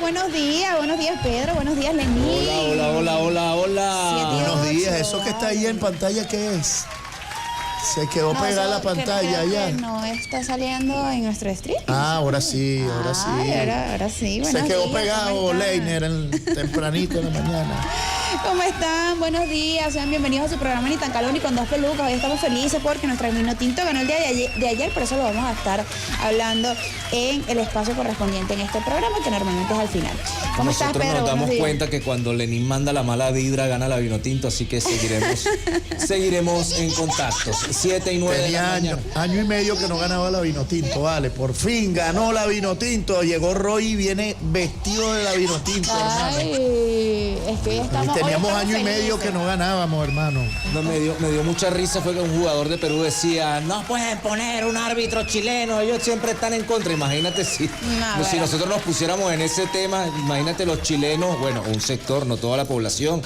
buenos días Pedro, buenos días Lenín. Hola. Buenos días, eso que está ahí en pantalla, ¿qué es? Se quedó pegada la pantalla ya. No está saliendo en nuestro stream. Ahora sí. Ahora sí. Se quedó pegado Leiner tempranito en la mañana. ¿Cómo están? Buenos días, sean bienvenidos a su programa Ni tan calor ni con dos pelucas. Hoy estamos felices porque nuestro vino tinto ganó el día de ayer, por eso lo vamos a estar hablando en el espacio correspondiente en este programa, que normalmente es al final. ¿Cómo estás, Pedro? Nosotros nos damos cuenta que cuando Lenín manda la mala vibra, gana la vino tinto, así que seguiremos en contacto. 7 y 9 Tenía de la mañana. año y medio que no ganaba la vino tinto, vale. Por fin ganó la vino tinto. Llegó Roy y viene vestido de la vino tinto, hermano. Es que ya estamos. Teníamos año y medio que no ganábamos, hermano. No, me dio mucha risa fue que un jugador de Perú decía, no pueden poner un árbitro chileno, ellos siempre están en contra. Imagínate si nosotros nos pusiéramos en ese tema, imagínate los chilenos, bueno, un sector, no toda la población,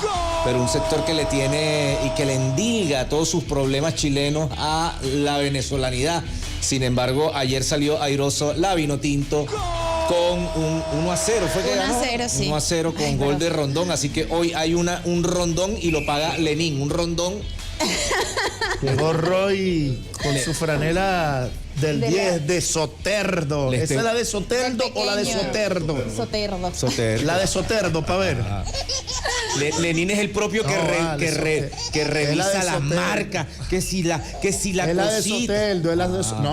pero un sector que le tiene y que le endilga todos sus problemas chilenos a la venezolanidad. Sin embargo, ayer salió airoso la vino tinto con un 1-0, fue que ganó. 1-0, sí. 1-0 con gol de Rondón, así que hoy hay un rondón y lo paga Lenín, un rondón. Llegó Roy con su franela del 10 de Soterdo. ¿Esa es la de Soterdo o la de Soterdo? Soterdo. La de Soterdo, para ver. Lenín es el propio que revisa las marcas, que si la es la de Soterdo,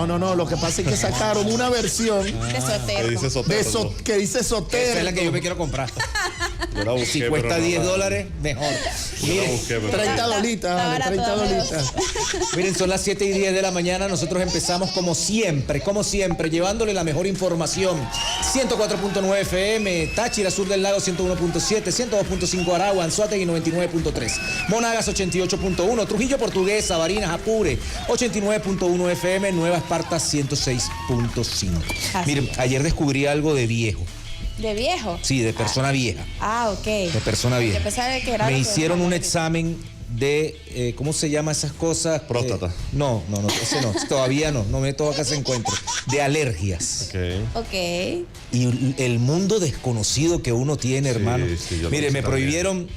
No, lo que pasa es que sacaron una versión de Soterdo. Que dice Soterdo. Esa es la que yo me quiero comprar. Si cuesta $10, mejor. Miren, 30 dolitas, 30 dolitas. Miren, son las 7 y 10 de la mañana. Nosotros empezamos como siempre, llevándole la mejor información. 104.9 FM, Táchira, Sur del Lago 101.7, 102.5 Aragua, Anzoátegui 99.3, Monagas 88.1, Trujillo Portuguesa, Barinas, Apure 89.1 FM, Nueva Esparta 106.5. Miren, ayer descubrí algo de viejo. ¿De viejo? Sí, de persona vieja. Ok. De persona vieja. Me hicieron un examen de, ¿cómo se llama esas cosas? Próstata. No, ese no, todavía no me meto acá se encuentra. De alergias. Ok. Y el mundo desconocido que uno tiene, hermano. Sí, mire, me prohibieron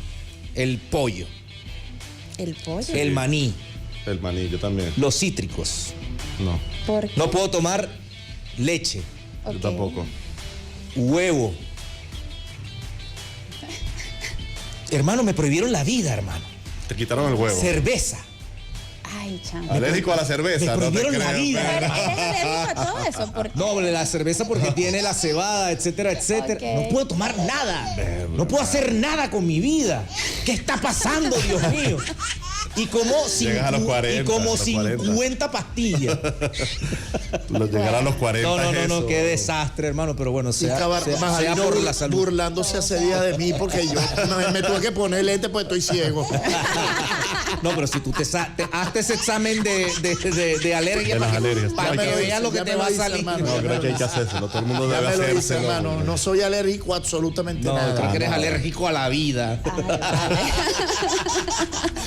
el pollo. ¿El pollo? Sí. El maní. El maní, yo también. Los cítricos. No. ¿Por qué? No puedo tomar leche. Yo tampoco. Huevo. Hermano, me prohibieron la vida, hermano. Te quitaron el huevo. Cerveza. Ay, chamo. Alérgico a la cerveza. Me prohibieron no te la creo, vida. ¿Eres alérgico a todo eso? ¿Por qué? No, la cerveza porque tiene la cebada, etcétera. Okay. No puedo tomar nada. No puedo hacer nada con mi vida. ¿Qué está pasando, Dios mío? Y como, llegas a los 40, y como 40. 50 pastillas. Llegar a los 40. No, qué desastre, hermano. Pero bueno, sea por la salud. Burlándose ese día de mí porque yo me tuve que poner lente porque estoy ciego. No, pero si tú hazte ese examen de alergia de las alergias. para que veas lo que te va a salir. Hermano. No, creo que hay que hacérselo. Todo el mundo debe Ya me lo dice, hacérselo. hermano. No soy alérgico a absolutamente nada. Creo que eres alérgico a la vida.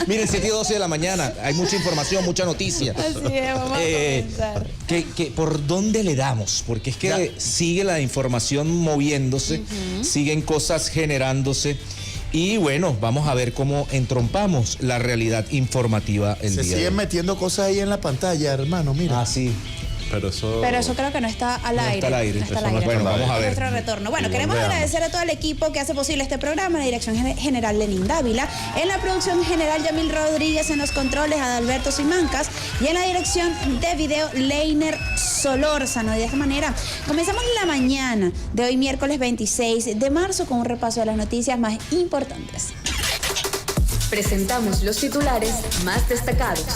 Miren, 7 y 12 de la mañana. Hay mucha información, mucha noticia. Así es, vamos a comenzar. ¿Por dónde le damos? Porque es que sigue la información moviéndose, siguen cosas generándose. Y bueno, vamos a ver cómo entrompamos la realidad informativa el día. Se siguen metiendo cosas ahí en la pantalla, hermano, mira. Ah, sí. Pero eso creo que no está al aire. Está al aire. No está al aire. Bueno, vamos a ver. Nuestro retorno. Bueno, queremos agradecer a todo el equipo que hace posible este programa, la dirección general Lenín Dávila, en la producción general Yamil Rodríguez, en los controles Adalberto Simancas y en la dirección de video Leiner Solórzano. Y de esta manera comenzamos la mañana de hoy miércoles 26 de marzo con un repaso de las noticias más importantes. Presentamos los titulares más destacados.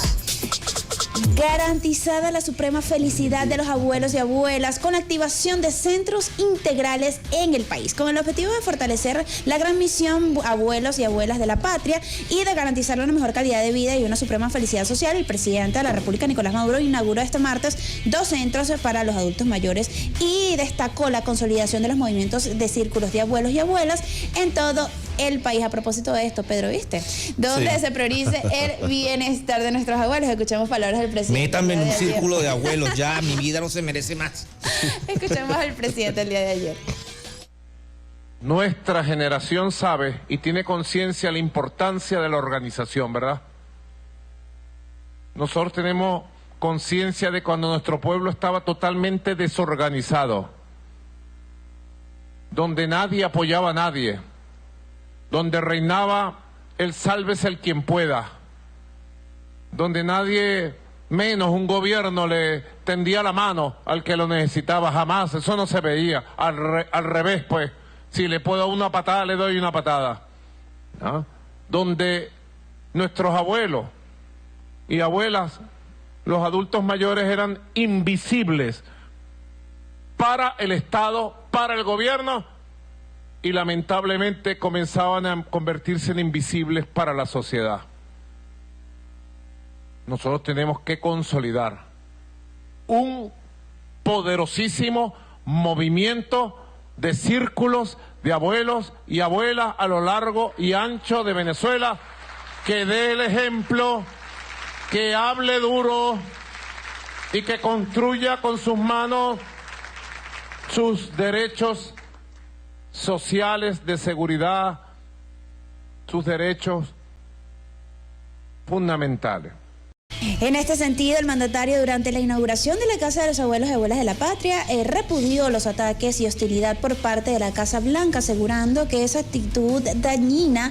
Garantizada la suprema felicidad de los abuelos y abuelas con la activación de centros integrales en el país, con el objetivo de fortalecer la gran misión abuelos y abuelas de la patria y de garantizar una mejor calidad de vida y una suprema felicidad social. El presidente de la República, Nicolás Maduro, inauguró este martes 2 centros para los adultos mayores y destacó la consolidación de los movimientos de círculos de abuelos y abuelas en todo el país. A propósito de esto, Pedro, ¿viste? Donde se priorice el bienestar de nuestros abuelos. Escuchamos palabras del presidente. Métanme en un círculo de abuelos, ya, mi vida no se merece más. Escuchamos al presidente el día de ayer. Nuestra generación sabe y tiene conciencia de la importancia de la organización, ¿verdad? Nosotros tenemos conciencia de cuando nuestro pueblo estaba totalmente desorganizado, donde nadie apoyaba a nadie, donde reinaba el sálvese el quien pueda, donde nadie, menos un gobierno, le tendía la mano al que lo necesitaba. Jamás, eso no se veía. Al revés, pues, si le puedo dar una patada, le doy una patada, ¿no? Donde nuestros abuelos y abuelas, los adultos mayores, eran invisibles para el Estado, para el gobierno, y lamentablemente comenzaban a convertirse en invisibles para la sociedad. Nosotros tenemos que consolidar un poderosísimo movimiento de círculos de abuelos y abuelas a lo largo y ancho de Venezuela, que dé el ejemplo, que hable duro y que construya con sus manos sus derechos sociales de seguridad, sus derechos fundamentales. En este sentido, el mandatario, durante la inauguración de la Casa de los Abuelos y Abuelas de la Patria, repudió los ataques y hostilidad por parte de la Casa Blanca, asegurando que esa actitud dañina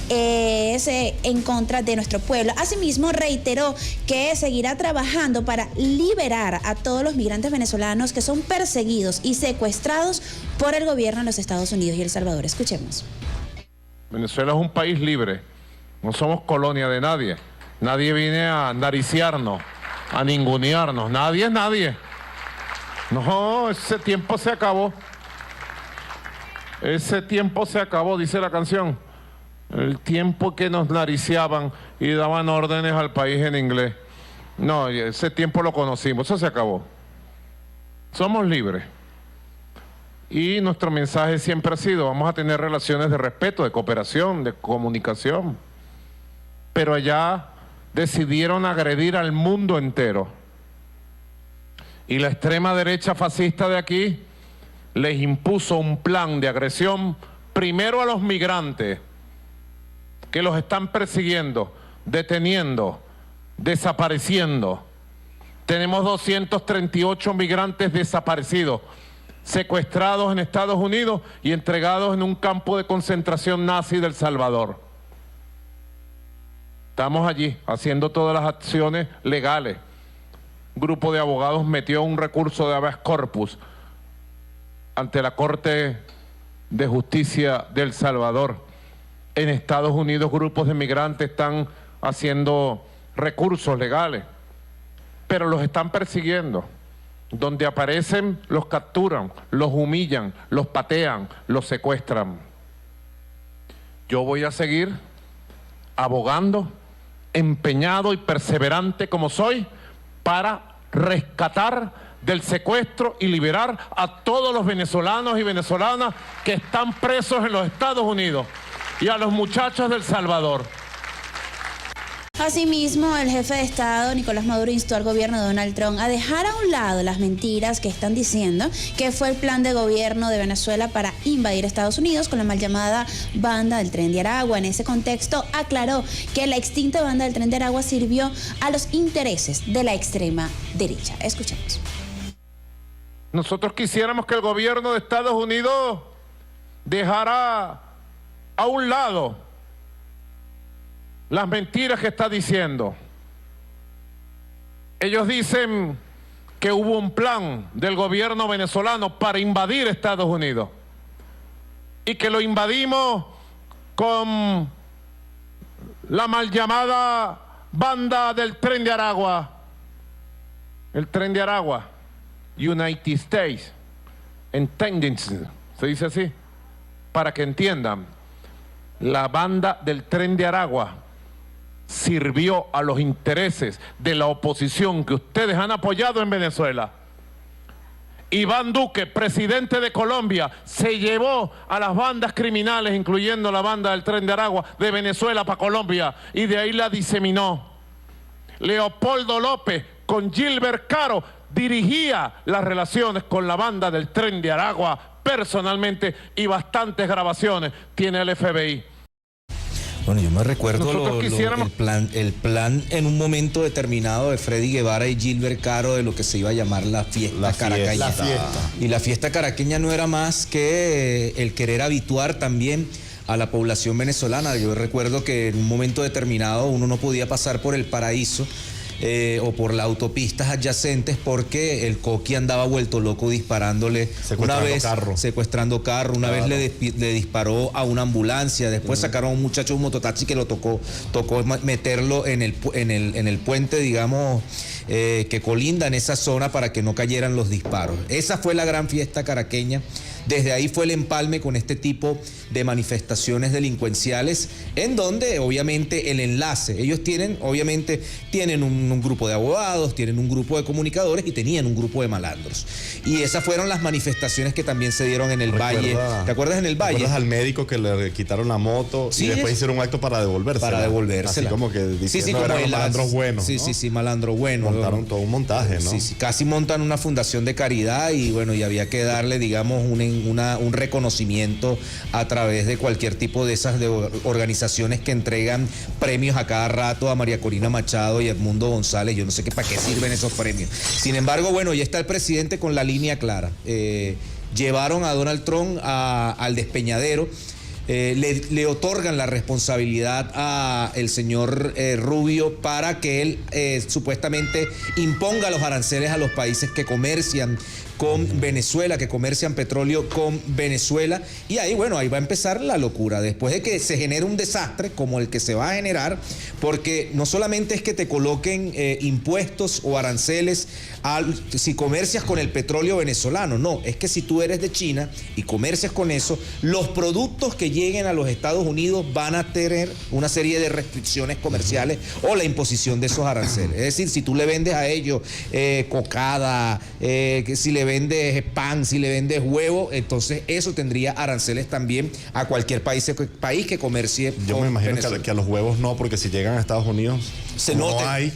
es en contra de nuestro pueblo. Asimismo, reiteró que seguirá trabajando para liberar a todos los migrantes venezolanos que son perseguidos y secuestrados por el gobierno de los Estados Unidos y El Salvador. Escuchemos. Venezuela es un país libre, no somos colonia de nadie. Nadie viene a nariciarnos, a ningunearnos. Nadie es nadie. No, ese tiempo se acabó. Ese tiempo se acabó, dice la canción. El tiempo que nos nariciaban y daban órdenes al país en inglés. No, ese tiempo lo conocimos, eso se acabó. Somos libres. Y nuestro mensaje siempre ha sido, vamos a tener relaciones de respeto, de cooperación, de comunicación. Pero allá decidieron agredir al mundo entero. Y la extrema derecha fascista de aquí les impuso un plan de agresión primero a los migrantes, que los están persiguiendo, deteniendo, desapareciendo. Tenemos 238 migrantes desaparecidos, secuestrados en Estados Unidos y entregados en un campo de concentración nazi del Salvador. Estamos allí haciendo todas las acciones legales. Un grupo de abogados metió un recurso de habeas corpus ante la Corte de Justicia del Salvador. En Estados Unidos, grupos de migrantes están haciendo recursos legales, pero los están persiguiendo. Donde aparecen, los capturan, los humillan, los patean, los secuestran. Yo voy a seguir abogando, empeñado y perseverante como soy, para rescatar del secuestro y liberar a todos los venezolanos y venezolanas que están presos en los Estados Unidos y a los muchachos del Salvador. Asimismo, el jefe de Estado, Nicolás Maduro, instó al gobierno de Donald Trump a dejar a un lado las mentiras que están diciendo que fue el plan de gobierno de Venezuela para invadir Estados Unidos con la mal llamada Banda del Tren de Aragua. En ese contexto, aclaró que la extinta Banda del Tren de Aragua sirvió a los intereses de la extrema derecha. Escuchemos. Nosotros quisiéramos que el gobierno de Estados Unidos dejara a un lado las mentiras que está diciendo. Ellos dicen que hubo un plan del gobierno venezolano para invadir Estados Unidos y que lo invadimos con la mal llamada Banda del Tren de Aragua. El Tren de Aragua, United States Intelligence, se dice así, para que entiendan. La Banda del Tren de Aragua sirvió a los intereses de la oposición que ustedes han apoyado en Venezuela. Iván Duque, presidente de Colombia, se llevó a las bandas criminales, incluyendo la Banda del Tren de Aragua, de Venezuela para Colombia, y de ahí la diseminó. Leopoldo López, con Gilbert Caro, dirigía las relaciones con la Banda del Tren de Aragua personalmente y bastantes grabaciones tiene el FBI. Bueno, yo me recuerdo quisiéramos... el plan en un momento determinado de Freddy Guevara y Gilbert Caro de lo que se iba a llamar la fiesta caraqueña. La fiesta. Y la fiesta caraqueña no era más que el querer habituar también a la población venezolana. Yo recuerdo que en un momento determinado uno no podía pasar por el Paraíso o por las autopistas adyacentes porque el coqui andaba vuelto loco disparándole secuestrando carro. Una vez le disparó a una ambulancia, después sacaron a un muchacho, un mototaxi que lo tocó meterlo en el puente, digamos, que colinda en esa zona para que no cayeran los disparos. Esa fue la gran fiesta caraqueña. Desde ahí fue el empalme con este tipo de manifestaciones delincuenciales, en donde obviamente el enlace, ellos tienen un grupo de abogados, tienen un grupo de comunicadores y tenían un grupo de malandros. Y esas fueron las manifestaciones que también se dieron en el Valle. ¿Te acuerdas en el Valle? ¿Te acuerdas al médico que le quitaron la moto y después hicieron un acto para devolvérsela? Para devolvérsela. Así como que diciendo como eran malandros buenos, Sí, ¿no? sí, malandro bueno. Montaron todo un montaje, ¿no? Sí, casi montan una fundación de caridad y bueno, y había que darle, digamos, un reconocimiento a través de cualquier tipo de esas organizaciones que entregan premios a cada rato a María Corina Machado y Edmundo González. Yo no sé para qué sirven esos premios. Sin embargo, bueno, ya está el presidente con la línea clara. Llevaron a Donald Trump al despeñadero. Le otorgan la responsabilidad al señor Rubio para que él supuestamente imponga los aranceles a los países que comercian con Venezuela, que comercian petróleo con Venezuela. Y ahí, bueno, ahí va a empezar la locura. Después de que se genere un desastre como el que se va a generar, porque no solamente es que te coloquen impuestos o aranceles si comercias con el petróleo venezolano, no, es que si tú eres de China y comercias con eso, los productos que lleguen a los Estados Unidos van a tener una serie de restricciones comerciales o la imposición de esos aranceles. Es decir, si tú le vendes a ellos cocada, si le vendes pan, si le vendes huevo, entonces eso tendría aranceles también a cualquier país que comercie. Yo me imagino que a los huevos no, porque si llegan a Estados Unidos,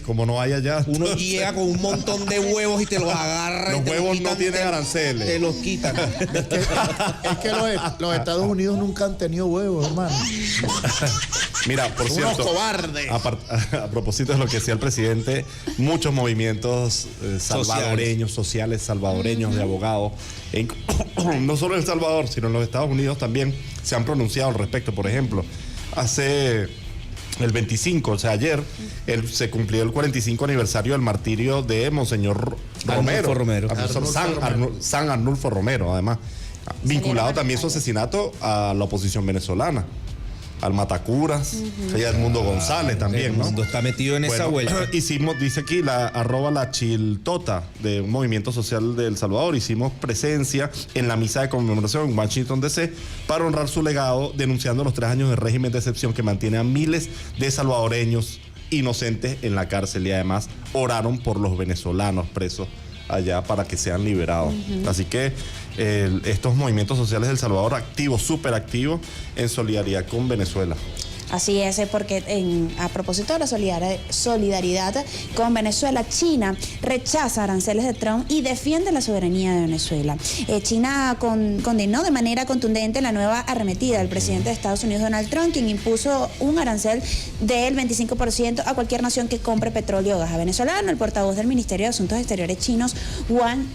como no hay allá. Uno llega con un montón de huevos y te los agarra. Los huevos no tienen aranceles. Te los quitan. Es que los Estados Unidos nunca han tenido huevos, hermano. Mira, por cierto, unos cobardes. A propósito de lo que decía el presidente, muchos movimientos salvadoreños, sociales salvadoreños, de abogados, no solo en El Salvador, sino en los Estados Unidos también se han pronunciado al respecto. Por ejemplo, hace el 25, o sea, ayer, se cumplió el 45 aniversario del martirio de Monseñor Romero. San Arnulfo Romero, además. Vinculado también su asesinato a la oposición venezolana, al Matacuras, y a Edmundo González también, ¿no? Edmundo está metido en esa vuelta. Hicimos, dice aquí, @la Chiltota, de un movimiento social de El Salvador, hicimos presencia en la misa de conmemoración en Washington, D.C., para honrar su legado, denunciando los 3 años de régimen de excepción que mantiene a miles de salvadoreños inocentes en la cárcel, y además oraron por los venezolanos presos allá para que sean liberados. Así que estos movimientos sociales de El Salvador activos, súper activos, en solidaridad con Venezuela. Así es, porque a propósito de la solidaridad con Venezuela, China rechaza aranceles de Trump y defiende la soberanía de Venezuela. China condenó de manera contundente la nueva arremetida del presidente de Estados Unidos, Donald Trump, quien impuso un arancel del 25% a cualquier nación que compre petróleo o gas venezolano. El portavoz del Ministerio de Asuntos Exteriores chinos, Wang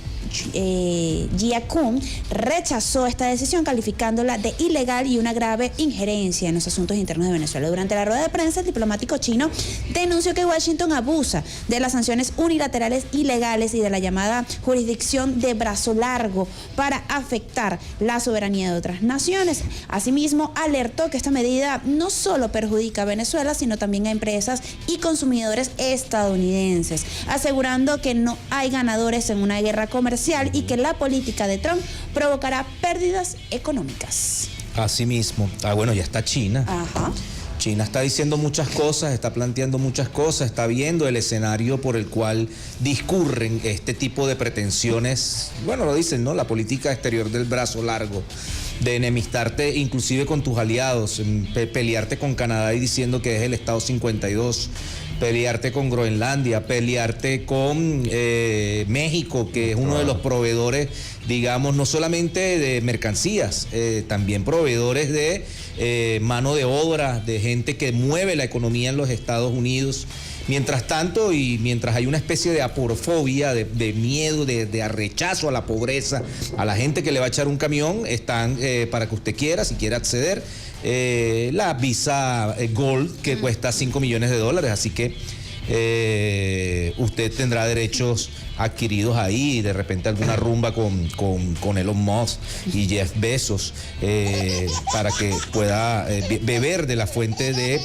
Jiakun, rechazó esta decisión calificándola de ilegal y una grave injerencia en los asuntos internos de Venezuela. Durante la rueda de prensa, el diplomático chino denunció que Washington abusa de las sanciones unilaterales ilegales y de la llamada jurisdicción de brazo largo para afectar la soberanía de otras naciones. Asimismo, alertó que esta medida no solo perjudica a Venezuela, sino también a empresas y consumidores estadounidenses, asegurando que no hay ganadores en una guerra comercial y que la política de Trump provocará pérdidas económicas. Asimismo. Bueno, ya está China. Ajá. China está diciendo muchas cosas, está planteando muchas cosas, está viendo el escenario por el cual discurren este tipo de pretensiones. Bueno, lo dicen, ¿no? La política exterior del brazo largo, de enemistarte inclusive con tus aliados, pelearte con Canadá y diciendo que es el Estado 52, pelearte con Groenlandia, pelearte con México, que es uno de los proveedores, digamos, no solamente de mercancías, también proveedores de mano de obra, de gente que mueve la economía en los Estados Unidos. Mientras tanto, y mientras hay una especie de aporofobia, de miedo, de rechazo a la pobreza, a la gente que le va a echar un camión, están, para que usted quiera, si quiere acceder, la Visa Gold, que cuesta $5 millones, así que usted tendrá derechos adquiridos ahí, de repente alguna rumba con Elon Musk y Jeff Bezos, para que pueda beber de la fuente de,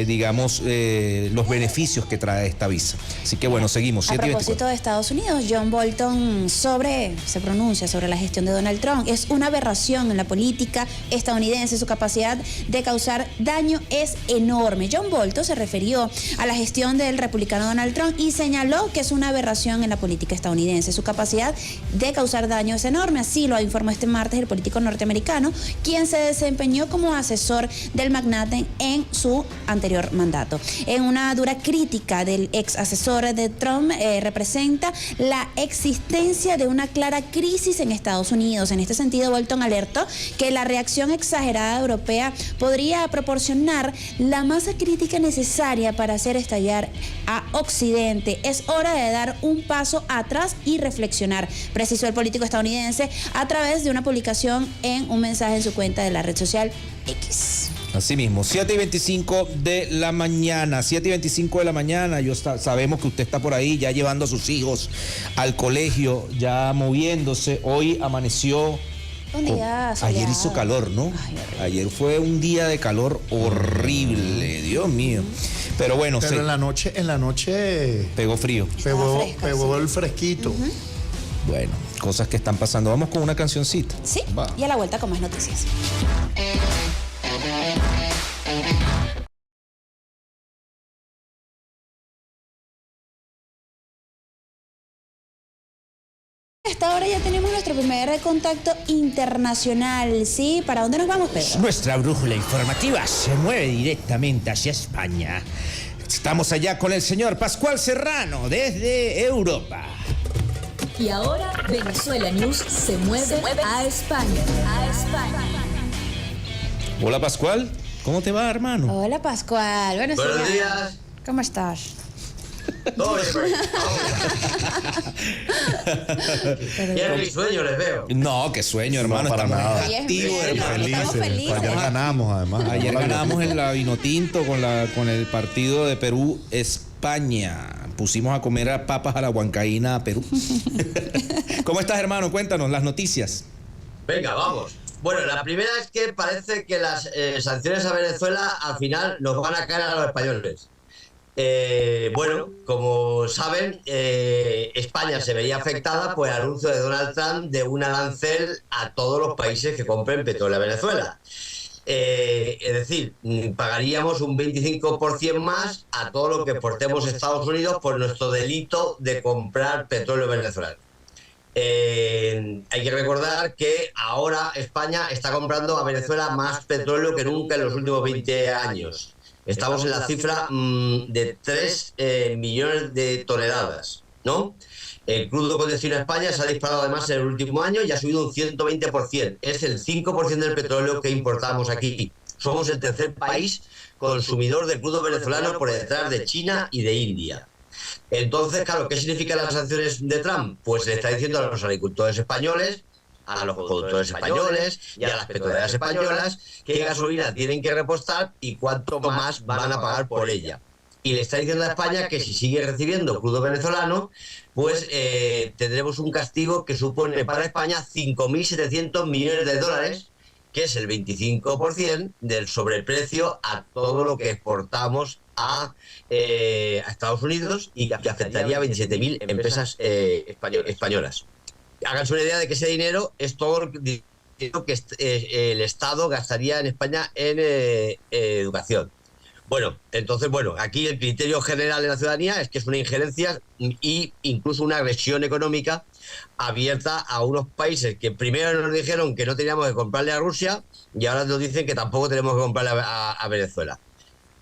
digamos, los beneficios que trae esta visa. Así que bueno, seguimos. A propósito de Estados Unidos, John Bolton se pronuncia sobre la gestión de Donald Trump. Es una aberración en la política estadounidense, su capacidad de causar daño es enorme. John Bolton se refirió a la gestión del republicano Donald Trump y señaló que es una aberración en la política estadounidense. Su capacidad de causar daño es enorme, así lo informó este martes el político norteamericano, quien se desempeñó como asesor del magnate en su anterior mandato. En una dura crítica del ex asesor de Trump, representa la existencia de una clara crisis en Estados Unidos. En este sentido, Bolton alertó que la reacción exagerada europea podría proporcionar la masa crítica necesaria para hacer estallar a Occidente. Es hora de dar un paso atrás y reflexionar, precisó el político estadounidense a través de una publicación en un mensaje en su cuenta de la red social X. Así mismo, 7:25 de la mañana, 7:25 de la mañana, sabemos que usted está por ahí ya llevando a sus hijos al colegio, ya moviéndose. Hoy amaneció, ayer hizo calor, ¿no? Ayer fue un día de calor horrible, Dios mío. Pero bueno, pero en la noche pegó frío. Pegó el fresquito. Bueno, cosas que están pasando. Vamos con una cancioncita. Sí, y a la vuelta con más noticias. Hasta ahora ya tenemos nuestro primer contacto internacional, ¿sí? ¿Para dónde nos vamos, Pedro? Nuestra brújula informativa se mueve directamente hacia España. Estamos allá con el señor Pascual Serrano desde Europa. Y ahora Venezuela News se mueve a España. Hola, Pascual. ¿Cómo te va, hermano? Hola, Pascual. Buenos días. ¿Cómo estás? Todo bien. Qué risueño les veo. No, qué sueño, hermano. No, para nada. Estamos felices. Ayer ganamos, además. Ayer ganamos en la Vinotinto con el partido de Perú-España. Pusimos a comer a papas a la huancaína a Perú. ¿Cómo estás, hermano? Cuéntanos las noticias. Venga, vamos. Bueno, la primera es que parece que las sanciones a Venezuela al final nos van a caer a los españoles. Bueno, como saben, España se veía afectada por el anuncio de Donald Trump de un arancel a todos los países que compren petróleo a Venezuela. Es decir, pagaríamos un 25% más a todo lo que exportemos a Estados Unidos por nuestro delito de comprar petróleo venezolano. Hay que recordar que ahora España está comprando a Venezuela más petróleo que nunca en los últimos 20 años. Estamos en la cifra de 3 millones de toneladas, ¿no? El crudo con destino a España se ha disparado además en el último año y ha subido un 120%. Es el 5% del petróleo que importamos aquí. Somos el tercer país consumidor de crudo venezolano por detrás de China y de India. Entonces, claro, ¿qué significan las sanciones de Trump? Pues le está diciendo a los agricultores españoles, a los productores españoles y a las petroleras españolas qué gasolina tienen que repostar y cuánto más van a pagar por ella. Y le está diciendo a España que si sigue recibiendo crudo venezolano, pues tendremos un castigo que supone para España 5.700 millones de dólares, que es el 25% del sobreprecio a todo lo que exportamos a Estados Unidos y que afectaría a 27.000 empresas españolas. Háganse una idea de que ese dinero es todo lo que el Estado gastaría en España en educación. Bueno, entonces, aquí el criterio general de la ciudadanía es que es una injerencia e incluso una agresión económica abierta a unos países que primero nos dijeron que no teníamos que comprarle a Rusia y ahora nos dicen que tampoco tenemos que comprarle a Venezuela.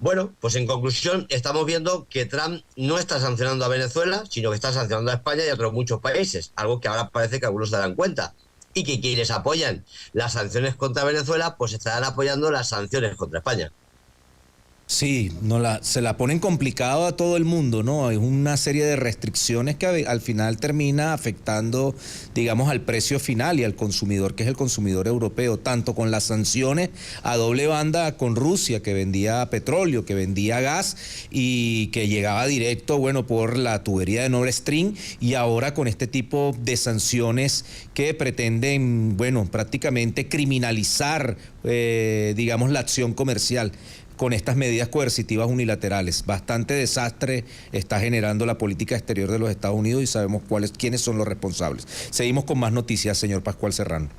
Bueno, pues en conclusión estamos viendo que Trump no está sancionando a Venezuela, sino que está sancionando a España y a otros muchos países, algo que ahora parece que algunos se darán cuenta. Y que quienes apoyan las sanciones contra Venezuela, pues estarán apoyando las sanciones contra España. Sí, se la ponen complicado a todo el mundo, ¿no? Hay una serie de restricciones que al final termina afectando, digamos, al precio final y al consumidor, que es el consumidor europeo, tanto con las sanciones a doble banda con Rusia, que vendía petróleo, que vendía gas y que llegaba directo, bueno, por la tubería de Nord Stream, y ahora con este tipo de sanciones que pretenden, bueno, prácticamente criminalizar, digamos, la acción comercial con estas medidas coercitivas unilaterales. Bastante desastre está generando la política exterior de los Estados Unidos y sabemos quiénes son los responsables. Seguimos con más noticias, señor Pascual Serrano.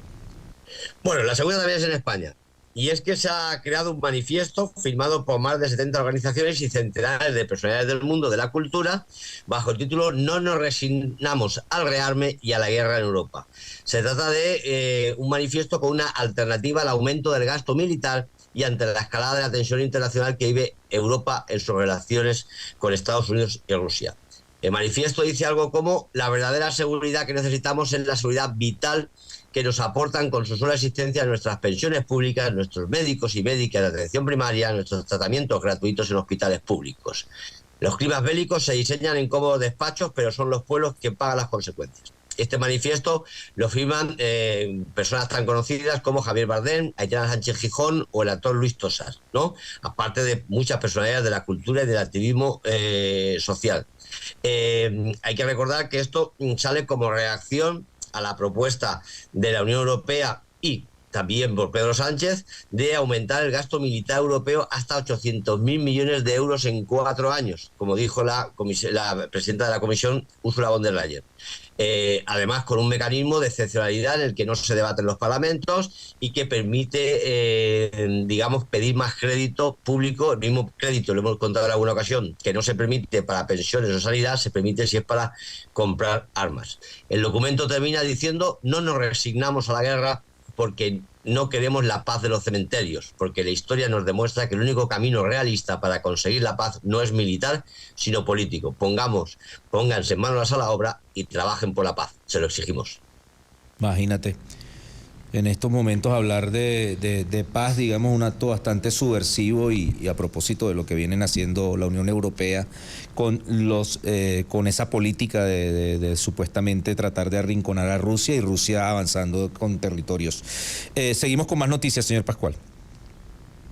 Bueno, la segunda también es en España. Y es que se ha creado un manifiesto firmado por más de 70 organizaciones y centenares de personalidades del mundo de la cultura bajo el título "No nos resignamos al rearme y a la guerra en Europa". Se trata de un manifiesto con una alternativa al aumento del gasto militar y ante la escalada de la tensión internacional que vive Europa en sus relaciones con Estados Unidos y Rusia. El manifiesto dice algo como: la verdadera seguridad que necesitamos es la seguridad vital que nos aportan con su sola existencia nuestras pensiones públicas, nuestros médicos y médicas de atención primaria, nuestros tratamientos gratuitos en hospitales públicos. Los climas bélicos se diseñan en cómodos despachos, pero son los pueblos que pagan las consecuencias. Este manifiesto lo firman personas tan conocidas como Javier Bardem, Aitana Sánchez Gijón o el actor Luis Tosar, ¿no? Aparte de muchas personalidades de la cultura y del activismo social. Hay que recordar que esto sale como reacción a la propuesta de la Unión Europea y también por Pedro Sánchez de aumentar el gasto militar europeo hasta 800.000 millones de euros en 4 años, como dijo la presidenta de la Comisión, Ursula von der Leyen. Además, con un mecanismo de excepcionalidad en el que no se debate en los parlamentos y que permite, digamos, pedir más crédito público. El mismo crédito, lo hemos contado en alguna ocasión, que no se permite para pensiones o sanidad, se permite si es para comprar armas. El documento termina diciendo: no nos resignamos a la guerra porque no queremos la paz de los cementerios, porque la historia nos demuestra que el único camino realista para conseguir la paz no es militar, sino político. Pónganse manos a la obra y trabajen por la paz, se lo exigimos. Imagínate, en estos momentos hablar de paz, digamos, un acto bastante subversivo y a propósito de lo que vienen haciendo la Unión Europea con esa política de supuestamente tratar de arrinconar a Rusia y Rusia avanzando con territorios. Seguimos con más noticias, señor Pascual.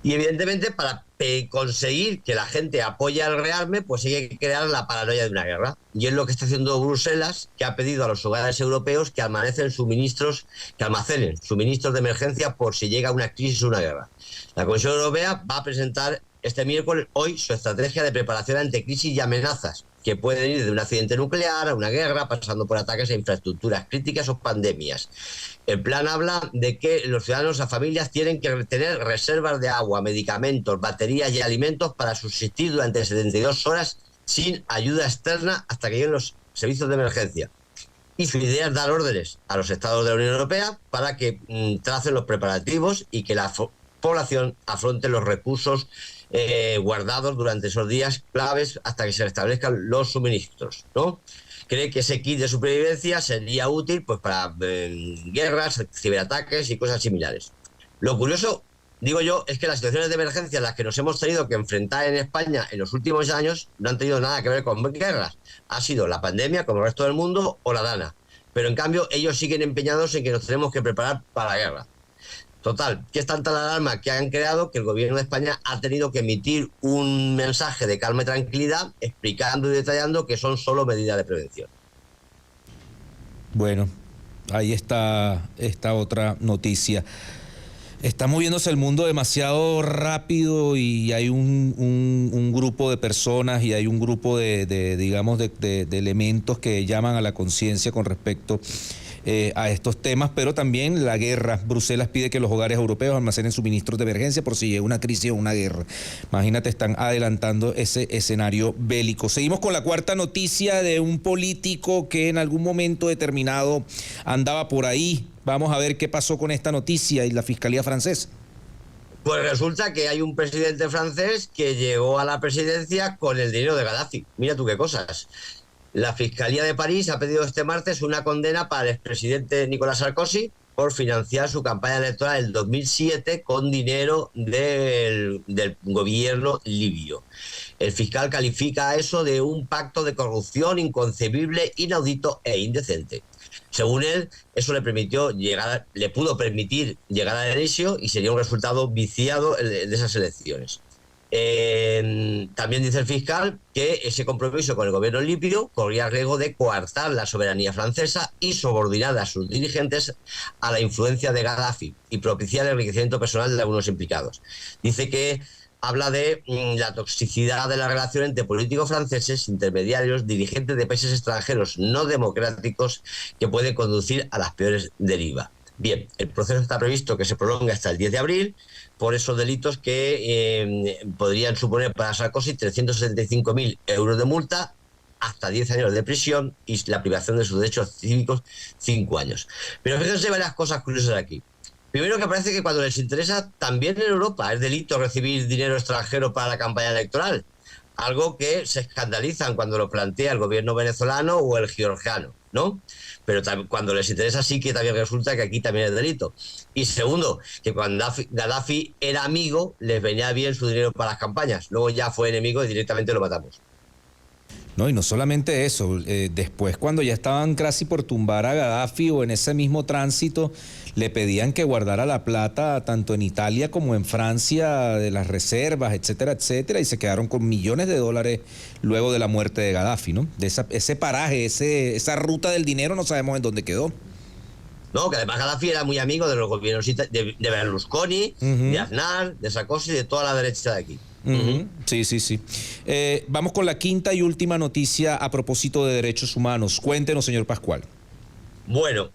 Y evidentemente para conseguir que la gente apoye al rearme, pues hay que crear la paranoia de una guerra. Y es lo que está haciendo Bruselas, que ha pedido a los hogares europeos que almacenen suministros de emergencia por si llega una crisis o una guerra. La Comisión Europea va a presentar este miércoles, hoy, su estrategia de preparación ante crisis y amenazas, que pueden ir de un accidente nuclear a una guerra, pasando por ataques a infraestructuras críticas o pandemias. El plan habla de que los ciudadanos, las familias, tienen que tener reservas de agua, medicamentos, baterías y alimentos para subsistir durante 72 horas sin ayuda externa hasta que lleguen los servicios de emergencia. Y su idea es dar órdenes a los estados de la Unión Europea para que tracen los preparativos y que la población afronte los recursos guardados durante esos días claves hasta que se restablezcan los suministros, ¿no? Cree que ese kit de supervivencia sería útil pues para guerras, ciberataques y cosas similares. Lo curioso, digo yo, es que las situaciones de emergencia en las que nos hemos tenido que enfrentar en España en los últimos años no han tenido nada que ver con guerras. Ha sido la pandemia, como el resto del mundo, o la DANA. Pero en cambio ellos siguen empeñados en que nos tenemos que preparar para la guerra. Total, que es tanta la alarma que han creado que el gobierno de España ha tenido que emitir un mensaje de calma y tranquilidad explicando y detallando que son solo medidas de prevención. Bueno, ahí está esta otra noticia. Está moviéndose el mundo demasiado rápido y hay un grupo de personas y hay un grupo de elementos que llaman a la conciencia con respecto a estos temas, pero también la guerra. Bruselas pide que los hogares europeos almacenen suministros de emergencia por si llega una crisis o una guerra. Imagínate, están adelantando ese escenario bélico. Seguimos con la cuarta noticia de un político que en algún momento determinado andaba por ahí. Vamos a ver qué pasó con esta noticia y la Fiscalía francesa. Pues resulta que hay un presidente francés que llegó a la presidencia con el dinero de Gaddafi. Mira tú qué cosas. La Fiscalía de París ha pedido este martes una condena para el expresidente Nicolas Sarkozy por financiar su campaña electoral en 2007 con dinero del gobierno libio. El fiscal califica eso de un pacto de corrupción inconcebible, inaudito e indecente. Según él, eso le pudo permitir llegar al inicio y sería un resultado viciado de esas elecciones. También dice el fiscal que ese compromiso con el gobierno libio corría riesgo de coartar la soberanía francesa y subordinar a sus dirigentes a la influencia de Gaddafi y propiciar el enriquecimiento personal de algunos implicados. Dice que habla de la toxicidad de la relación entre políticos franceses, intermediarios, dirigentes de países extranjeros no democráticos que pueden conducir a las peores derivas. Bien, el proceso está previsto que se prolongue hasta el 10 de abril por esos delitos que podrían suponer para Sarkozy 375.000 euros de multa, hasta 10 años de prisión y la privación de sus derechos cívicos 5 años. Pero fíjense varias cosas curiosas aquí. Primero, que parece que cuando les interesa, también en Europa es delito recibir dinero extranjero para la campaña electoral, algo que se escandalizan cuando lo plantea el gobierno venezolano o el georgiano, ¿no? Pero cuando les interesa sí que también resulta que aquí también es delito. Y segundo, que cuando Gaddafi era amigo, les venía bien su dinero para las campañas. Luego ya fue enemigo y directamente lo matamos. No, y no solamente eso, después cuando ya estaban casi por tumbar a Gaddafi o en ese mismo tránsito, le pedían que guardara la plata tanto en Italia como en Francia de las reservas, etcétera, etcétera, y se quedaron con millones de dólares luego de la muerte de Gaddafi, ¿no? De ese paraje, esa ruta del dinero no sabemos en dónde quedó. No, que además Gaddafi era muy amigo de los gobiernos de Berlusconi, de Aznar, de Sarkozy, de toda la derecha de aquí. Sí, sí, sí. Vamos con la quinta y última noticia a propósito de derechos humanos. Cuéntenos, señor Pascual. Bueno,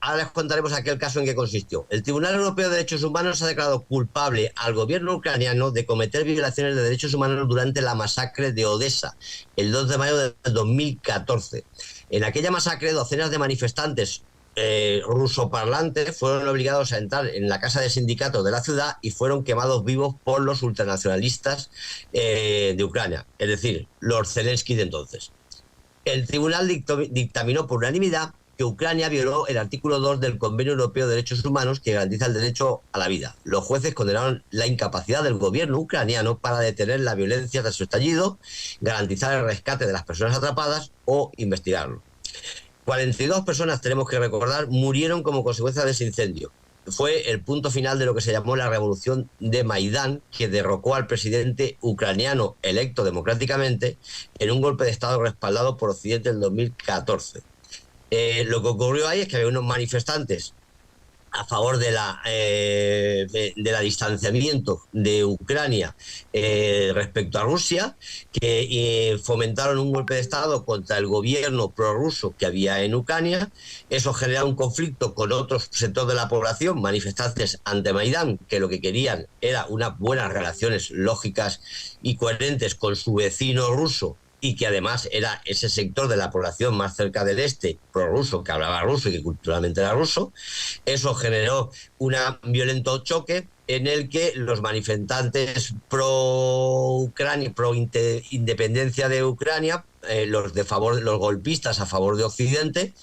ahora les contaremos aquel caso en que consistió. El Tribunal Europeo de Derechos Humanos ha declarado culpable al gobierno ucraniano de cometer violaciones de derechos humanos durante la masacre de Odessa, el 2 de mayo de 2014. En aquella masacre, docenas de manifestantes rusoparlantes fueron obligados a entrar en la casa de sindicatos de la ciudad y fueron quemados vivos por los ultranacionalistas de Ucrania, es decir, los Zelensky de entonces. El tribunal dictaminó por unanimidad que Ucrania violó el artículo 2 del Convenio Europeo de Derechos Humanos que garantiza el derecho a la vida. Los jueces condenaron la incapacidad del gobierno ucraniano para detener la violencia tras su estallido, garantizar el rescate de las personas atrapadas o investigarlo. 42 personas, tenemos que recordar, murieron como consecuencia de ese incendio. Fue el punto final de lo que se llamó la revolución de Maidán, que derrocó al presidente ucraniano electo democráticamente en un golpe de Estado respaldado por Occidente en 2014. Lo que ocurrió ahí es que había unos manifestantes a favor de la distanciamiento de Ucrania respecto a Rusia, que fomentaron un golpe de Estado contra el gobierno prorruso que había en Ucrania. Eso generó un conflicto con otros sectores de la población, manifestantes ante Maidán, que lo que querían era unas buenas relaciones lógicas y coherentes con su vecino ruso, y que además era ese sector de la población más cerca del este, prorruso, que hablaba ruso y que culturalmente era ruso. Eso generó un violento choque en el que los manifestantes pro-Ucrania, pro-independencia de Ucrania, los golpistas a favor de Occidente,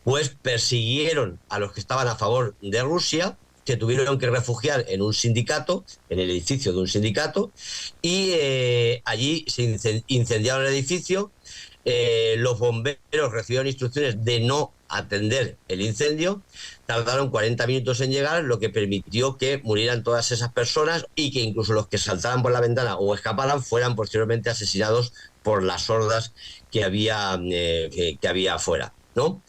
pues persiguieron a los que estaban a favor de Rusia, que tuvieron que refugiar en un sindicato, en el edificio de un sindicato, y allí se incendiaron el edificio. Los bomberos recibieron instrucciones de no atender el incendio, tardaron 40 minutos en llegar, lo que permitió que murieran todas esas personas y que incluso los que saltaran por la ventana o escaparan fueran posteriormente asesinados por las hordas que había afuera, ¿no?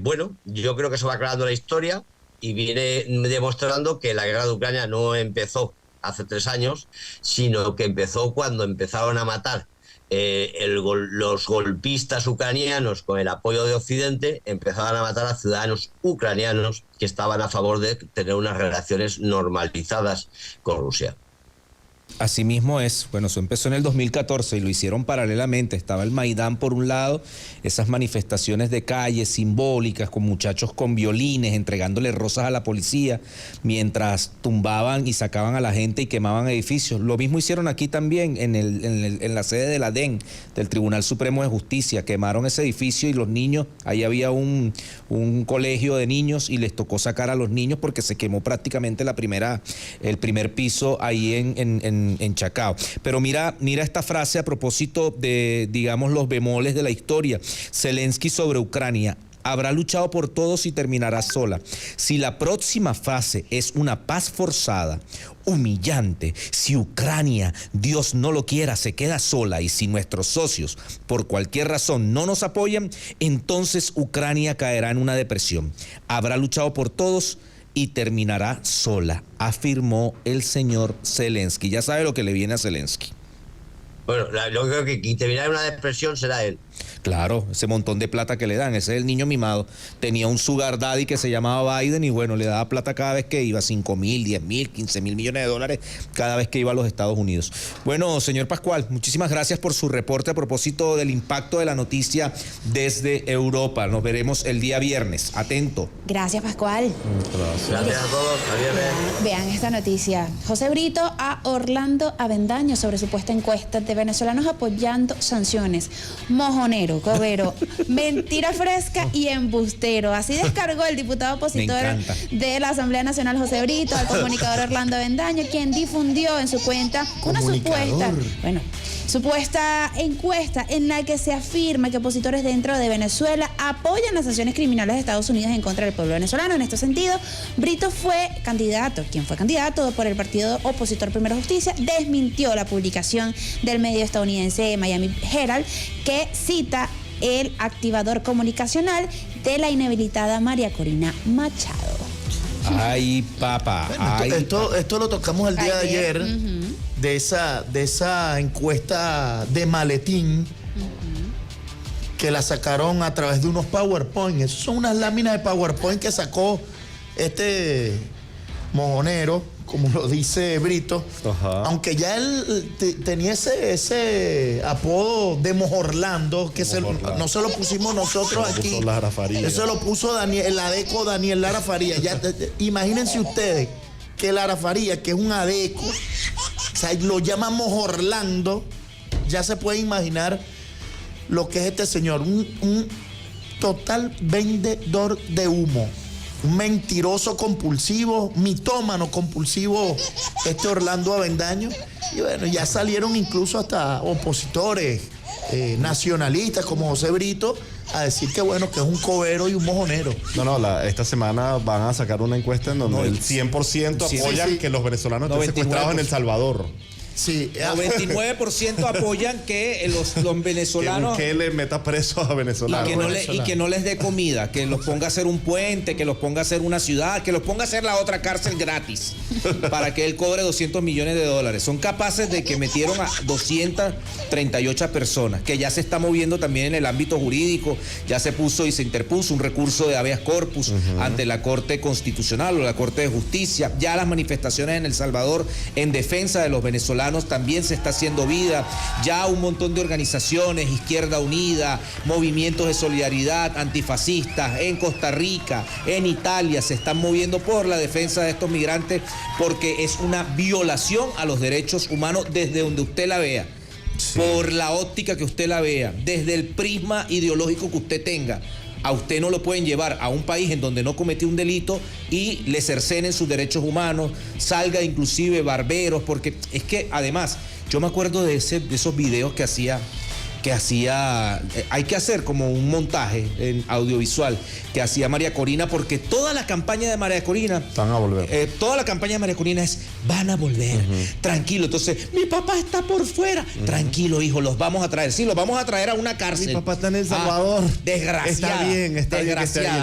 Bueno, yo creo que eso va aclarando la historia y viene demostrando que la guerra de Ucrania no empezó hace 3 años, sino que empezó cuando empezaron a matar los golpistas ucranianos con el apoyo de Occidente, empezaban a matar a ciudadanos ucranianos que estaban a favor de tener unas relaciones normalizadas con Rusia. Así mismo es. Bueno, eso empezó en el 2014 y lo hicieron paralelamente. Estaba el Maidán por un lado, esas manifestaciones de calle simbólicas con muchachos con violines entregándole rosas a la policía mientras tumbaban y sacaban a la gente y quemaban edificios. Lo mismo hicieron aquí también en la sede de la DEN, del Tribunal Supremo de Justicia. Quemaron ese edificio y los niños, ahí había un colegio de niños y les tocó sacar a los niños porque se quemó prácticamente el primer piso ahí en Chacao. Pero mira esta frase a propósito de, digamos, los bemoles de la historia. Zelensky sobre Ucrania. Habrá luchado por todos y terminará sola. Si la próxima fase es una paz forzada, humillante, si Ucrania, Dios no lo quiera, se queda sola y si nuestros socios, por cualquier razón, no nos apoyan, entonces Ucrania caerá en una depresión. Habrá luchado por todos y terminará sola, afirmó el señor Zelensky. Ya sabe lo que le viene a Zelensky. Bueno, yo creo que quien terminará en una depresión será él. Claro, ese montón de plata que le dan, ese es el niño mimado. Tenía un sugar daddy que se llamaba Biden y bueno, le daba plata cada vez que iba, 5.000, 10.000, 15.000 millones de dólares cada vez que iba a los Estados Unidos. Bueno, señor Pascual, muchísimas gracias por su reporte a propósito del impacto de la noticia desde Europa. Nos veremos el día viernes. Atento. Gracias, Pascual. Gracias a todos. Vean esta noticia. José Brito a Orlando Avendaño sobre supuesta encuesta de venezolanos apoyando sanciones. Mojonero, cobero, mentira fresca y embustero. Así descargó el diputado opositor de la Asamblea Nacional, José Brito, al comunicador Orlando Avendaño, quien difundió en su cuenta una supuesta encuesta en la que se afirma que opositores dentro de Venezuela apoyan las sanciones criminales de Estados Unidos en contra del pueblo venezolano. En este sentido, Brito quien fue candidato por el partido opositor Primero Justicia, desmintió la publicación del medio estadounidense Miami Herald, que cita el activador comunicacional de la inhabilitada María Corina Machado. Ay, papá. Bueno, esto lo tocamos el día de ayer, de esa encuesta de maletín que la sacaron a través de unos PowerPoint. Esas son unas láminas de PowerPoint que sacó este mojonero, como lo dice Brito. Ajá. Aunque ya él tenía ese apodo de Mojorlando, que no se lo pusimos nosotros aquí. Lara Faría. Eso lo puso el adeco Daniel Lara Faría. Imagínense ustedes que Lara Faría, que es un adeco, o sea, lo llaman Mojorlando, ya se puede imaginar lo que es este señor, un total vendedor de humo. Un mentiroso compulsivo, mitómano compulsivo, Orlando Avendaño. Y bueno, ya salieron incluso hasta opositores nacionalistas como José Brito a decir que bueno, que es un cobero y un mojonero. Esta semana van a sacar una encuesta en donde el 100% apoyan que los venezolanos estén secuestrados en El Salvador. Sí, 99% apoyan que los venezolanos... Que le meta preso a venezolanos. Y que no les dé comida, que los ponga a hacer un puente, que los ponga a hacer una ciudad, que los ponga a hacer la otra cárcel gratis para que él cobre $200 millones. Son capaces de que metieron a 238 personas, que ya se está moviendo también en el ámbito jurídico, ya se puso y se interpuso un recurso de habeas corpus ante la Corte Constitucional o la Corte de Justicia. Ya las manifestaciones en El Salvador en defensa de los venezolanos también se está haciendo vida. Ya un montón de organizaciones, Izquierda Unida, movimientos de solidaridad, antifascistas en Costa Rica, en Italia, se están moviendo por la defensa de estos migrantes porque es una violación a los derechos humanos desde donde usted la vea. Sí. Por la óptica que usted la vea, desde el prisma ideológico que usted tenga. A usted no lo pueden llevar a un país en donde no cometió un delito y le cercenen sus derechos humanos, salga inclusive barberos, porque es que además, yo me acuerdo de esos videos que hacía, hay que hacer como un montaje en audiovisual que hacía María Corina, porque toda la campaña de María Corina van a volver. Toda la campaña de María Corina es van a volver, tranquilo. Entonces, mi papá está por fuera, tranquilo hijo, los vamos a traer, sí, los vamos a traer a una cárcel. Mi papá está en El Salvador. Desgraciada. Está bien,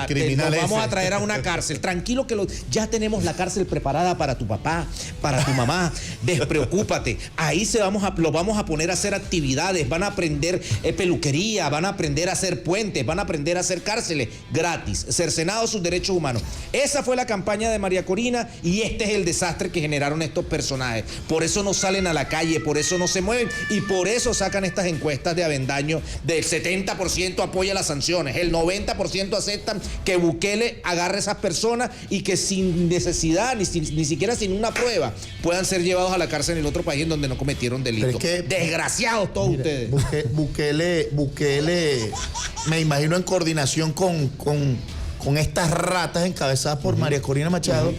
criminal. Los vamos a traer a una cárcel, tranquilo que ya tenemos la cárcel preparada para tu papá, para tu mamá, despreocúpate. Ahí los vamos a poner a hacer actividades, van a aprender aprender peluquería, van a aprender a hacer puentes, van a aprender a hacer cárceles gratis, cercenados sus derechos humanos. Esa fue la campaña de María Corina y este es el desastre que generaron estos personajes. Por eso no salen a la calle, por eso no se mueven y por eso sacan estas encuestas de avendaño del 70% apoya las sanciones, el 90% aceptan que Bukele agarre a esas personas y que sin necesidad, ni siquiera sin una prueba, puedan ser llevados a la cárcel en el otro país en donde no cometieron delito. Es que, desgraciados todos ustedes. Bukele, me imagino en coordinación con estas ratas encabezadas por María Corina Machado,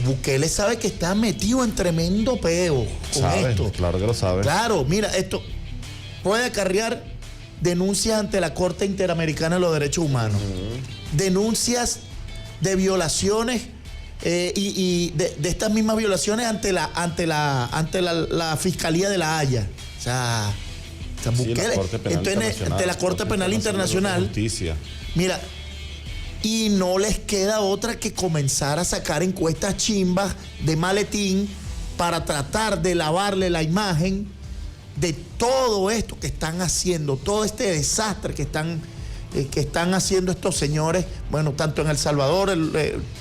Bukele sabe que está metido en tremendo peo con esto. Claro que lo sabe. Claro, mira, esto puede acarrear denuncias ante la Corte Interamericana de los Derechos Humanos, denuncias de violaciones y de estas mismas violaciones ante la Fiscalía de La Haya. O sea Bukele, ante la Corte Penal Internacional. Justicia. Mira, y no les queda otra que comenzar a sacar encuestas chimbas de maletín para tratar de lavarle la imagen de todo esto que están haciendo, todo este desastre que están haciendo estos señores, bueno, tanto en El Salvador,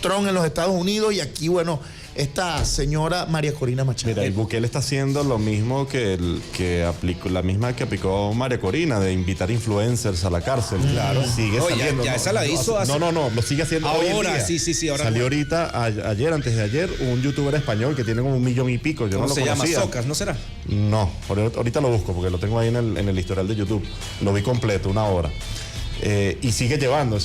Trump en los Estados Unidos y aquí, bueno, esta señora María Corina Machado. Mira, el Bukele está haciendo lo mismo que aplicó, la misma que aplicó María Corina, de invitar influencers a la cárcel. Claro, sigue saliendo. Ya esa la hizo hace... No, lo sigue haciendo hoy en día. Sí, ahora salió ahorita, antes de ayer, un youtuber español que tiene como 1 millón y pico. Yo no lo conocía. ¿Cómo se llama? ¿Socas, no será? No, ahorita lo busco porque lo tengo ahí en el historial de YouTube. Lo vi completo, 1 hora. Y sigue llevando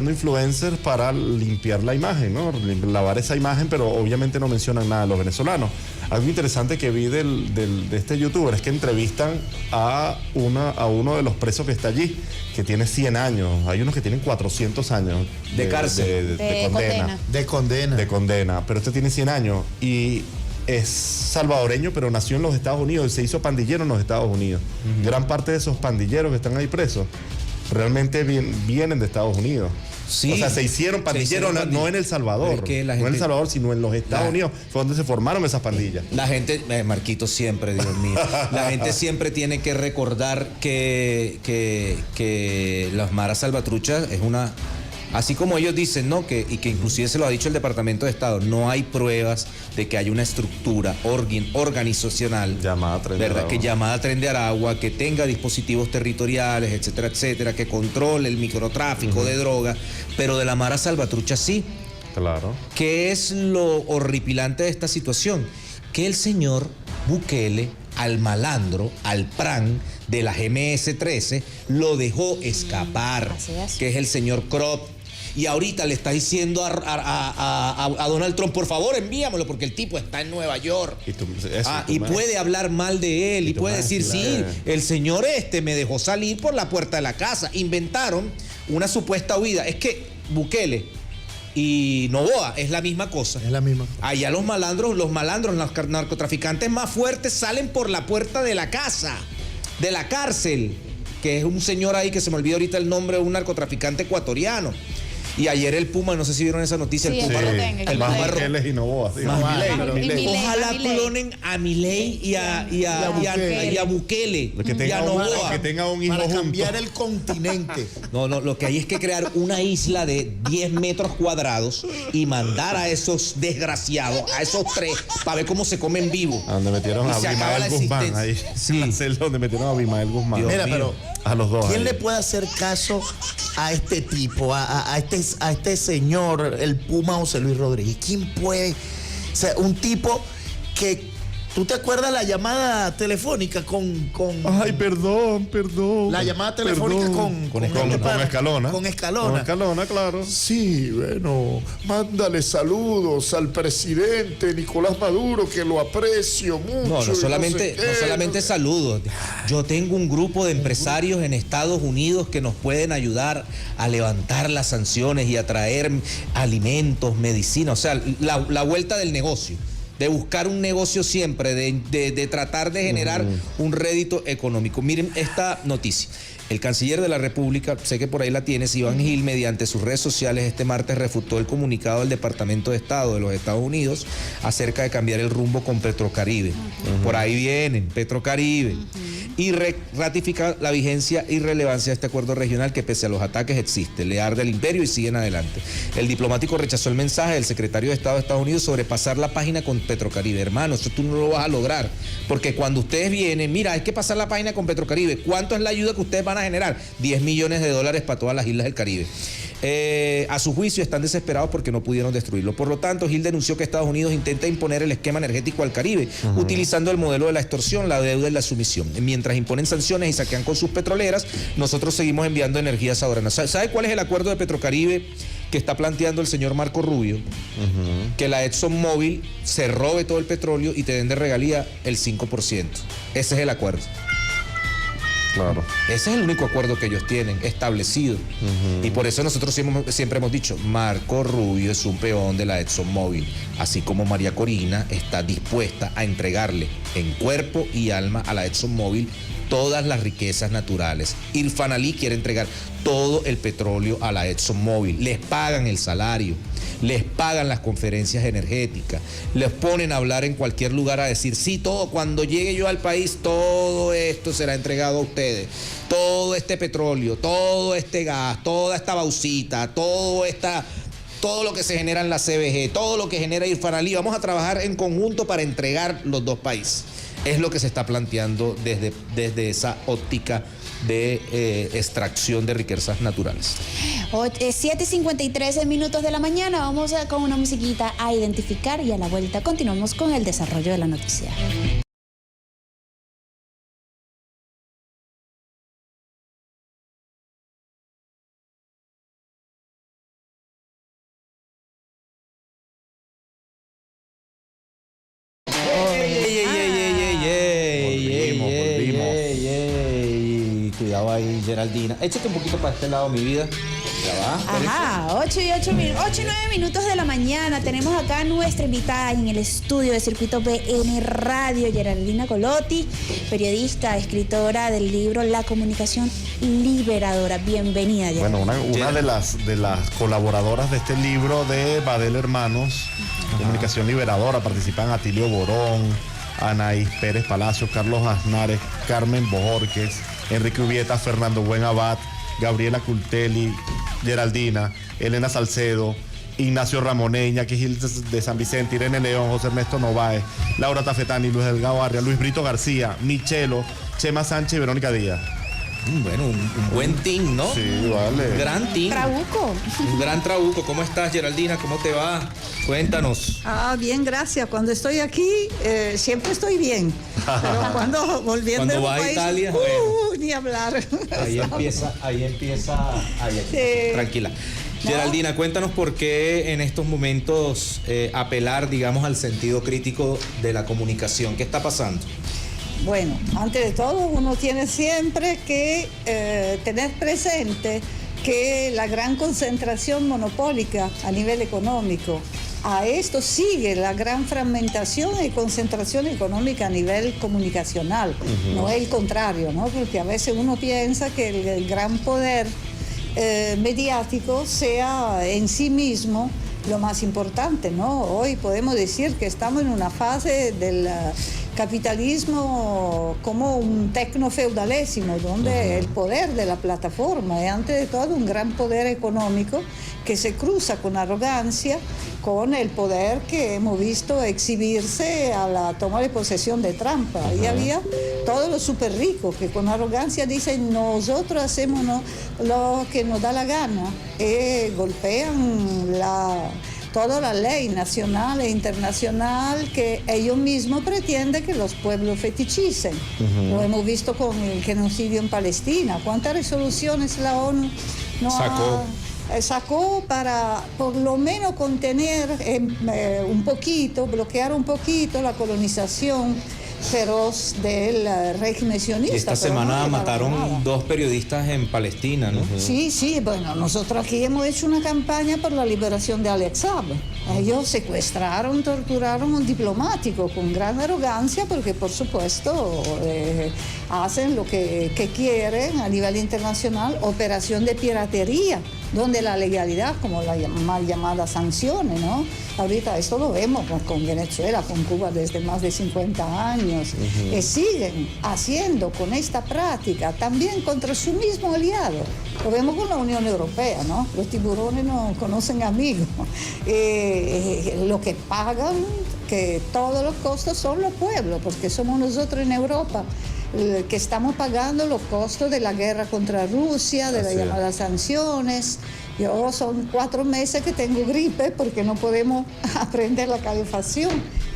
influencers para limpiar la imagen, ¿no? Lavar esa imagen, pero obviamente no mencionan nada de los venezolanos. Algo interesante que vi de este youtuber es que entrevistan a uno de los presos que está allí, que tiene 100 años. Hay unos que tienen 400 años de cárcel, de condena. Pero este tiene 100 años y es salvadoreño, pero nació en los Estados Unidos y se hizo pandillero en los Estados Unidos. Gran parte de esos pandilleros que están ahí presos realmente vienen de Estados Unidos. Sí, o sea, se hicieron pandilleros no en El Salvador, no en El Salvador, sino en los Estados Unidos, fue donde se formaron esas pandillas. La gente, Marquito siempre, Dios mío, la gente siempre tiene que recordar que las maras salvatruchas es una... Así como ellos dicen, ¿no? Que inclusive se lo ha dicho el Departamento de Estado, no hay pruebas de que haya una estructura organizacional llamada Tren de Aragua. Que llamada Tren de Aragua, que tenga dispositivos territoriales, etcétera, etcétera, que controle el microtráfico de droga, pero de la mara salvatrucha sí. Claro. ¿Qué es lo horripilante de esta situación? Que el señor Bukele, al malandro, al PRAN de la MS-13, lo dejó escapar, que es el señor Crop. Y ahorita le está diciendo a Donald Trump, por favor, envíamelo, porque el tipo está en Nueva York. Y puede hablar mal de él, y puede decir, sí, el señor me dejó salir por la puerta de la casa. Inventaron una supuesta huida. Es que Bukele y Noboa es la misma cosa. Es la misma. Allá los malandros, los narcotraficantes más fuertes salen por la puerta de la casa, de la cárcel, que es un señor ahí que se me olvidó ahorita el nombre de un narcotraficante ecuatoriano. Y ayer el Puma, no sé si vieron esa noticia, sí, el Puma el más Bukele y Noboa. Ojalá clonen a Milei y a Bukele. Que tenga un hijo para junto. cambiar el continente. No, lo que hay es que crear una isla de 10 metros cuadrados y mandar a esos desgraciados, a esos 3, para ver cómo se comen vivos. Donde metieron a Abimael Guzmán, ahí. Sí. En la celda donde metieron a Abimael Guzmán. Mira, pero a los dos. ¿Quién le puede hacer caso a este tipo, a este señor, el Puma José Luis Rodríguez? ¿Quién puede? O sea, un tipo que... ¿Tú te acuerdas la llamada telefónica con Ay, perdón. La llamada telefónica con Escalona. Con Escalona. Con Escalona, claro. Sí, bueno, mándale saludos al presidente Nicolás Maduro, que lo aprecio mucho. No solamente saludos. Yo tengo un grupo de empresarios en Estados Unidos que nos pueden ayudar a levantar las sanciones y a traer alimentos, medicina, o sea, la vuelta del negocio. De buscar un negocio siempre, de tratar de generar un rédito económico. Miren esta noticia. El canciller de la República, sé que por ahí la tienes, Iván Gil, mediante sus redes sociales este martes refutó el comunicado del Departamento de Estado de los Estados Unidos acerca de cambiar el rumbo con Petrocaribe. Por ahí vienen, Petrocaribe. y ratifica la vigencia y relevancia de este acuerdo regional que pese a los ataques existe, le arde el imperio y siguen adelante. El diplomático rechazó el mensaje del secretario de Estado de Estados Unidos sobre pasar la página con Petrocaribe. Hermano, eso tú no lo vas a lograr, porque cuando ustedes vienen, mira, hay que pasar la página con Petrocaribe. ¿Cuánto es la ayuda que ustedes van a generar? $10 millones para todas las islas del Caribe. A su juicio están desesperados porque no pudieron destruirlo. Por lo tanto, Gil denunció que Estados Unidos intenta imponer el esquema energético al Caribe, utilizando el modelo de la extorsión, la deuda y la sumisión. Mientras imponen sanciones y saquean con sus petroleras, nosotros seguimos enviando energía soberana. ¿Sabe cuál es el acuerdo de Petrocaribe que está planteando el señor Marco Rubio? Que la ExxonMobil se robe todo el petróleo y te den de regalía el 5%. Ese es el acuerdo. Claro. Ese es el único acuerdo que ellos tienen establecido. Y por eso nosotros siempre hemos dicho, Marco Rubio es un peón de la ExxonMobil, así como María Corina está dispuesta a entregarle en cuerpo y alma a la ExxonMobil todas las riquezas naturales. Irfan Ali quiere entregar todo el petróleo a la ExxonMobil. Les pagan el salario, les pagan las conferencias energéticas, les ponen a hablar en cualquier lugar a decir, sí, todo, cuando llegue yo al país, todo esto será entregado a ustedes. Todo este petróleo, todo este gas, toda esta bauxita, todo lo que se genera en la CBG, todo lo que genera Irfan Ali, vamos a trabajar en conjunto para entregar los dos países. Es lo que se está planteando desde esa óptica de extracción de riquezas naturales. 7:53 minutos de la mañana, vamos con una musiquita a identificar y a la vuelta continuamos con el desarrollo de la noticia. Cuidado ahí, Geraldina. Échate un poquito para este lado, mi vida. Ya va. Ajá, 8 y 9 minutos de la mañana. Tenemos acá a nuestra invitada en el estudio de Circuito BN Radio, Geraldina Colotti, periodista, escritora del libro La Comunicación Liberadora. Bienvenida, Geraldina. Bueno, una de las colaboradoras de este libro de Badel Hermanos, Comunicación Liberadora, participan Atilio Borón, Anaís Pérez Palacios, Carlos Aznares, Carmen Bojorquez, Enrique Ubieta, Fernando Buenabad, Gabriela Cultelli, Geraldina, Elena Salcedo, Ignacio Ramoné, Iñaki Gil de San Vicente, Irene León, José Ernesto Novaes, Laura Tafetani, Luis Delgado Arria, Luis Brito García, Michelo, Chema Sánchez y Verónica Díaz. Bueno, un buen team, ¿no? Sí, vale. Un gran team. Trabuco. Un gran trabuco. ¿Cómo estás, Geraldina? ¿Cómo te va? Cuéntanos. Bien, gracias. Cuando estoy aquí, siempre estoy bien. Pero cuando volviendo cuando va a Italia, ni hablar. Ahí empieza. Tranquila. ¿No? Geraldina, cuéntanos por qué en estos momentos apelar, digamos, al sentido crítico de la comunicación. ¿Qué está pasando? Bueno, antes de todo, uno tiene siempre que tener presente que la gran concentración monopólica a nivel económico, a esto sigue la gran fragmentación y concentración económica a nivel comunicacional. No es el contrario, ¿no? Porque a veces uno piensa que el gran poder mediático sea en sí mismo lo más importante, ¿no? Hoy podemos decir que estamos en una fase del capitalismo como un tecnofeudalésimo, donde el poder de la plataforma es ante de todo un gran poder económico que se cruza con arrogancia con el poder que hemos visto exhibirse a la toma de posesión de Trump. Ahí había todos los súper ricos que con arrogancia dicen nosotros hacemos lo que nos da la gana, golpean toda la ley nacional e internacional que ellos mismos pretenden que los pueblos fetichicen. Lo hemos visto con el genocidio en Palestina. ¿Cuántas resoluciones la ONU sacó para por lo menos contener un poquito, bloquear un poquito la colonización feroz del régimen sionista? Esta semana mataron 2 periodistas en Palestina, ¿no? Sí, bueno, nosotros aquí hemos hecho una campaña por la liberación de Alex Saab. Ellos secuestraron, torturaron a un diplomático con gran arrogancia porque, por supuesto, hacen lo que quieren a nivel internacional, operación de piratería donde la legalidad, como las mal llamadas sanciones, ¿no? Ahorita esto lo vemos con Venezuela, con Cuba desde más de 50 años, siguen haciendo con esta práctica también contra su mismo aliado. Lo vemos con la Unión Europea, ¿no? Los tiburones no conocen amigos. Lo que pagan, que todos los costos son los pueblos, porque somos nosotros en Europa que estamos pagando los costos de la guerra contra Rusia, de las llamadas sanciones. Yo son 4 meses que tengo gripe porque no podemos aprender la calefacción,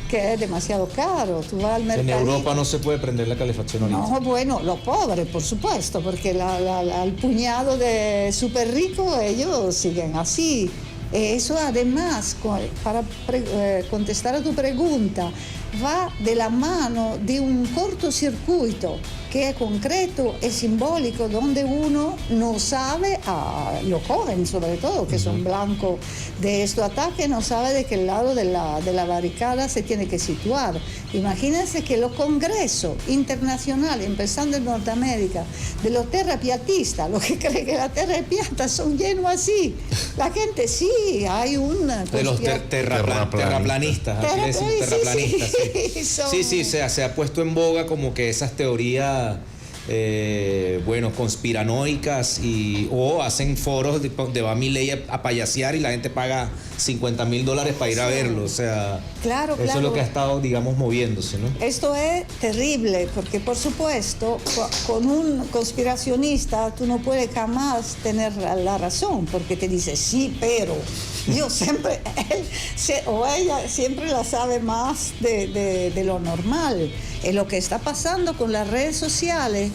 que es demasiado caro. Tú vas al mercado. En Europa no se puede prender la calefacción ahorita. No, bueno, los pobres, por supuesto, porque el puñado de súper ricos, ellos siguen así. Eso además, para contestar a tu pregunta, va de la mano de un cortocircuito que es concreto, es simbólico, donde uno no sabe, los jóvenes sobre todo, que son blancos de estos ataques, no sabe de qué lado de la barricada se tiene que situar. Imagínense que los congresos internacionales, empezando en Norteamérica, de los terraplanistas, los que creen que la tierra es plata, son llenos así. La gente sí, hay una... De los terraplanistas, así le decimos, terraplanistas. Sí, se ha puesto en boga como que esas teorías, conspiranoicas, o hacen foros de va Milei a payasear y la gente paga $50,000 para ir a verlo. O sea, claro, eso es lo que ha estado, digamos, moviéndose, ¿no? Esto es terrible, porque por supuesto, con un conspiracionista tú no puedes jamás tener la razón, porque te dice sí, pero yo siempre, ella siempre la sabe más de lo normal. Lo que está pasando con las redes sociales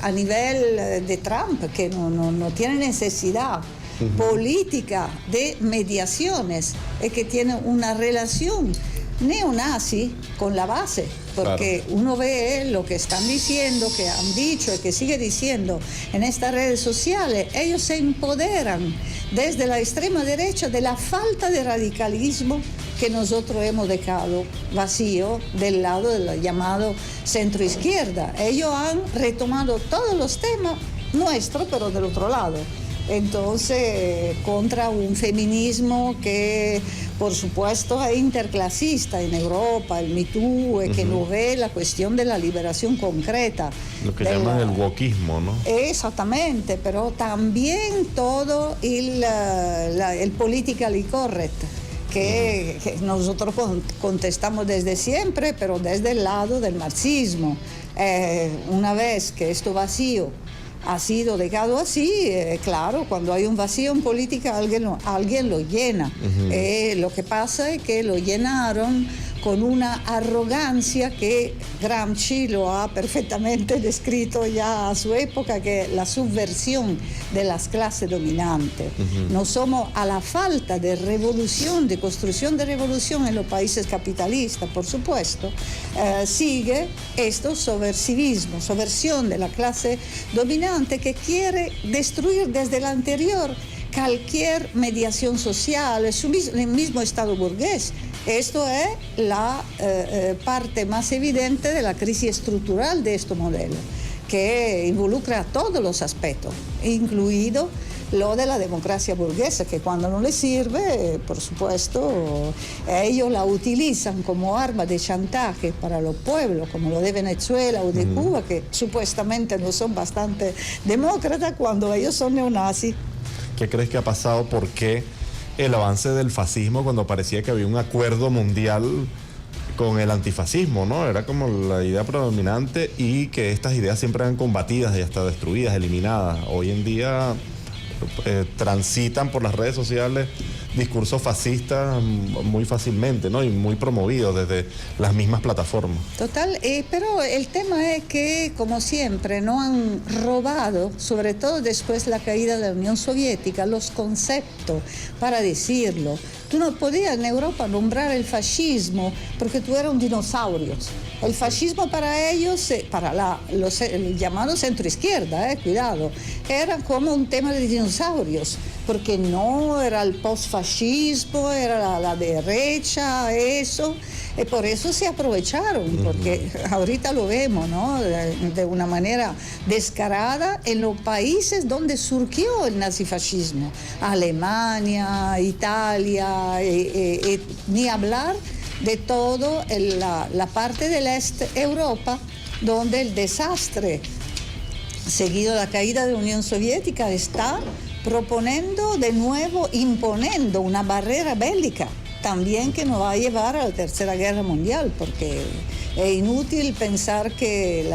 a nivel de Trump, que no tiene necesidad política de mediaciones, es que tiene una relación neonazi con la base, porque uno ve lo que están diciendo, que han dicho y que sigue diciendo en estas redes sociales. Ellos se empoderan desde la extrema derecha de la falta de radicalismo que nosotros hemos dejado vacío del lado del llamado centro izquierda. Ellos han retomado todos los temas nuestros, pero del otro lado. Entonces, contra un feminismo que, por supuesto, es interclasista en Europa, el Me Too, que no ve la cuestión de la liberación concreta. Lo que llaman el wokismo, ¿no? Exactamente, pero también todo el politically correct, que nosotros contestamos desde siempre, pero desde el lado del marxismo. Una vez que esto vacío ha sido dejado así, claro, cuando hay un vacío en política alguien lo llena. Lo que pasa es que lo llenaron con una arrogancia que Gramsci lo ha perfectamente descrito ya a su época, que es la subversión de las clases dominantes. No somos a la falta de revolución, de construcción de revolución en los países capitalistas, por supuesto, sigue esto subversivismo, subversión de la clase dominante que quiere destruir desde el anterior cualquier mediación social, el mismo Estado burgués. Esto es la parte más evidente de la crisis estructural de este modelo, que involucra todos los aspectos, incluido lo de la democracia burguesa, que cuando no les sirve, por supuesto, ellos la utilizan como arma de chantaje para los pueblos, como lo de Venezuela o de Cuba, que supuestamente no son bastante demócratas cuando ellos son neonazis. ¿Qué crees que ha pasado? ¿Por qué el avance del fascismo, cuando parecía que había un acuerdo mundial con el antifascismo, ¿no? Era como la idea predominante, y que estas ideas siempre eran combatidas y hasta destruidas, eliminadas. Hoy en día transitan por las redes sociales discursos fascistas muy fácilmente, ¿no? Y muy promovidos desde las mismas plataformas. Total, pero el tema es que, como siempre, no han robado, sobre todo después de la caída de la Unión Soviética, los conceptos para decirlo. Tú no podías en Europa nombrar el fascismo porque tú eras un dinosaurio. El fascismo para ellos, los llamados centro-izquierda, cuidado, era como un tema de dinosaurios, porque no era el post-fascismo, era la derecha, eso. Y por eso se aprovecharon, porque ahorita lo vemos, ¿no? De una manera descarada en los países donde surgió el nazifascismo. Alemania, Italia, ni hablar de todo la parte del este Europa, donde el desastre seguido de la caída de la Unión Soviética está proponiendo de nuevo, imponiendo una barrera bélica también que nos va a llevar a la Tercera Guerra Mundial, porque es inútil pensar que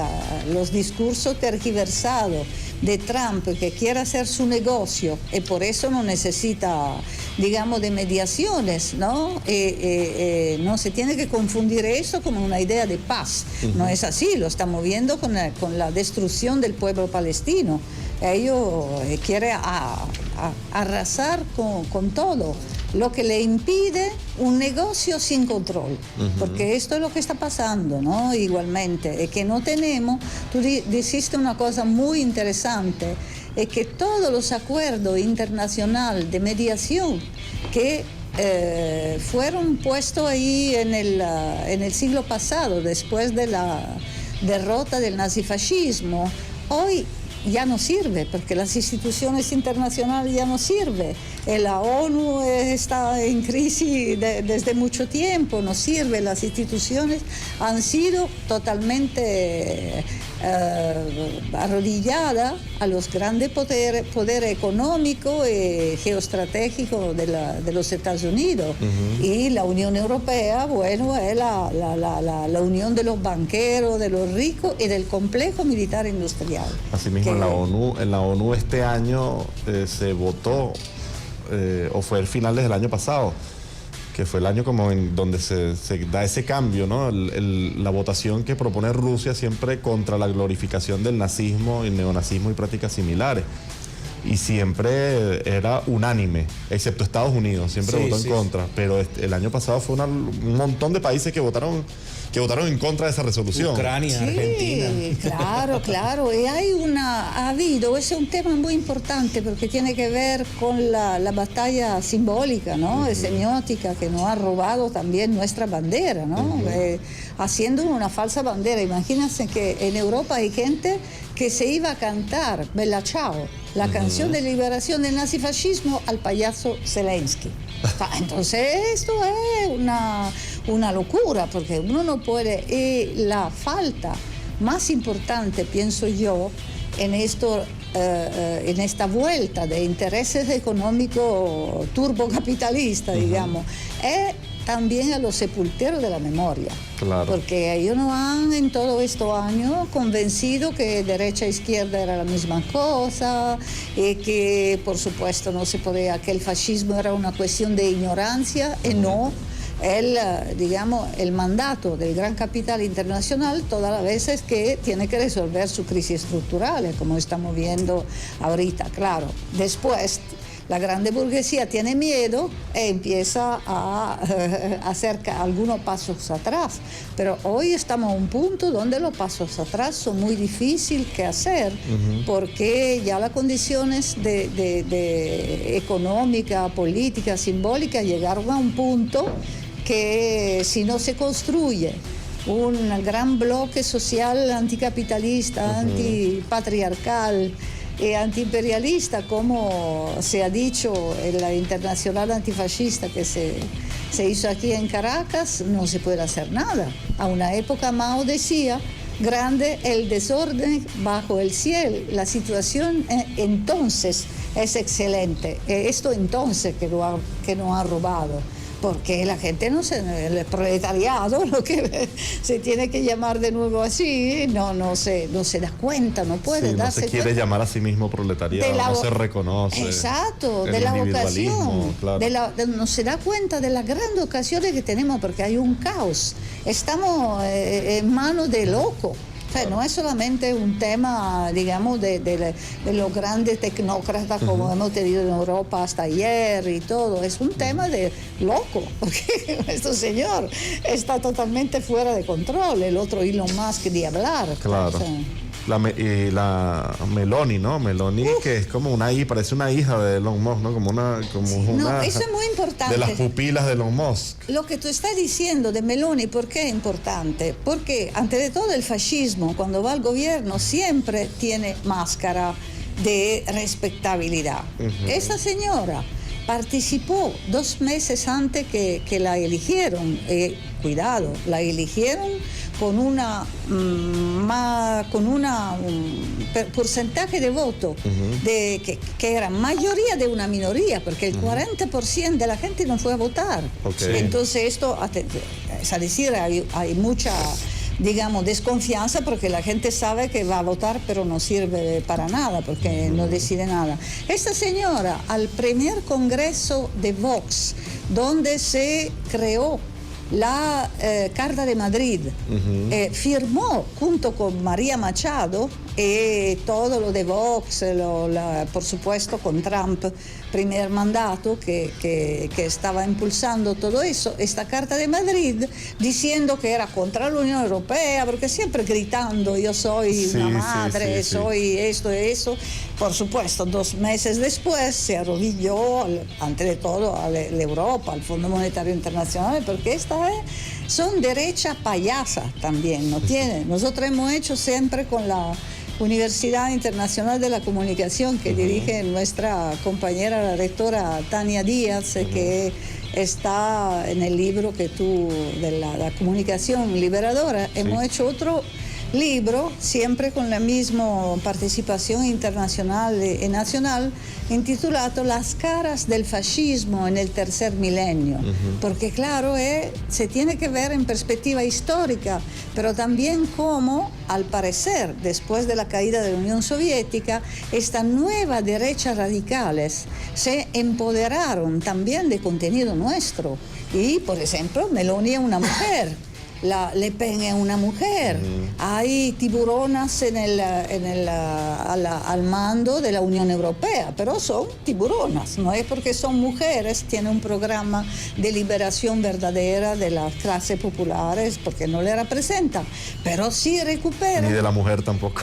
los discursos tergiversados de Trump, que quiere hacer su negocio y por eso no necesita, digamos, de mediaciones, ¿no? No se tiene que confundir eso como una idea de paz. No es así, lo estamos viendo con la destrucción del pueblo palestino. Ellos quieren arrasar con todo, lo que le impide un negocio sin control, porque esto es lo que está pasando, ¿no? Igualmente, es que no tenemos, tú dijiste una cosa muy interesante, es que todos los acuerdos internacionales de mediación que fueron puestos ahí en el siglo pasado, después de la derrota del nazifascismo, hoy ya no sirve, porque las instituciones internacionales ya no sirven. La ONU está en crisis desde mucho tiempo, no sirve. Las instituciones han sido totalmente arrodilladas a los grandes poderes económicos y geoestratégicos de los Estados Unidos. Y la Unión Europea, bueno, es la unión de los banqueros, de los ricos y del complejo militar industrial. Asimismo, en la ONU este año se votó, o fue el final del año pasado, que fue el año como en donde se da ese cambio, ¿no? La votación que propone Rusia siempre contra la glorificación del nazismo, el neonazismo y prácticas similares. Y siempre era unánime, excepto Estados Unidos, siempre votó en contra. Pero el año pasado fue un montón de países que votaron en contra de esa resolución. Ucrania, Argentina. Claro. Y ha habido, ese es un tema muy importante porque tiene que ver con la batalla simbólica, ¿no? Semiótica, que nos ha robado también nuestra bandera, ¿no? Haciendo una falsa bandera. Imagínense que en Europa hay gente que se iba a cantar Bella Ciao, la canción de liberación del nazifascismo, al payaso Zelensky. Entonces esto es una locura, porque uno no puede. Y la falta más importante, pienso yo, en esta vuelta de intereses económicos turbocapitalistas, digamos, es también a los sepulteros de la memoria. Claro. Porque ellos no han en todos estos años convencido que derecha e izquierda era la misma cosa, y que por supuesto no se podía, que el fascismo era una cuestión de ignorancia, y no. El mandato del gran capital internacional todas las veces que tiene que resolver sus crisis estructurales, como estamos viendo ahorita. Claro, después la grande burguesía tiene miedo e empieza a hacer algunos pasos atrás. Pero hoy estamos a un punto donde los pasos atrás son muy difíciles que hacer, porque ya las condiciones de económica, política, simbólica llegaron a un punto que si no se construye un gran bloque social anticapitalista, antipatriarcal, antiimperialista, como se ha dicho en la internacional antifascista que se hizo aquí en Caracas, no se puede hacer nada. A una época Mao decía, grande el desorden bajo el cielo, la situación entonces es excelente. Esto entonces que nos ha robado. Porque la gente el proletariado, lo que se tiene que llamar de nuevo así, no se da cuenta, no puede darse cuenta. No se quiere llamar a sí mismo proletariado, no se reconoce. Exacto, de la vocación, claro. No se da cuenta de las grandes ocasiones que tenemos, porque hay un caos. Estamos en manos de loco. O sea, no es solamente un tema, digamos, de los grandes tecnócratas como hemos tenido en Europa hasta ayer y todo. Es un tema de loco, porque este señor está totalmente fuera de control. El otro Elon Musk de hablar. Claro. O sea, la Meloni, ¿no? Meloni, que es como parece una hija de Elon Musk, ¿no? Como eso es muy importante. De las pupilas de Elon Musk. Lo que tú estás diciendo de Meloni, ¿por qué es importante? Porque, ante de todo, el fascismo, cuando va al gobierno, siempre tiene máscara de respetabilidad. Esa señora participó 2 meses antes que la eligieron. Cuidado, la eligieron con porcentaje de voto que era mayoría de una minoría, porque el 40% de la gente no fue a votar. Entonces esto, es decir, hay mucha, digamos, desconfianza porque la gente sabe que va a votar pero no sirve para nada porque no decide nada. Esta señora, al primer congreso de Vox, donde se creó la Carta de Madrid, firmó junto con María Machado todo lo de Vox, por supuesto con Trump, primer mandato que estaba impulsando todo eso, esta Carta de Madrid, diciendo que era contra la Unión Europea, porque siempre gritando, yo soy una madre, soy esto y eso. Por supuesto, 2 meses después se arrodilló, ante de todo, a la Europa, al Fondo Monetario Internacional, porque son derecha payasa también, ¿no tiene? Nosotros hemos hecho siempre con la Universidad Internacional de la Comunicación, que dirige nuestra compañera, la rectora Tania Díaz, que está en el libro que de la comunicación liberadora. Hemos hecho otro libro, siempre con la misma participación internacional y nacional, intitulado Las caras del fascismo en el tercer milenio. Porque claro, se tiene que ver en perspectiva histórica, pero también cómo, al parecer, después de la caída de la Unión Soviética, esta nueva derecha radicales se empoderaron también de contenido nuestro. Y, por ejemplo, Meloni es una mujer. Le Pen es una mujer. Hay tiburonas al mando de la Unión Europea, pero son tiburonas, no es porque son mujeres. Tiene un programa de liberación verdadera de las clases populares, porque no le representan, pero sí recuperan. Ni de la mujer tampoco.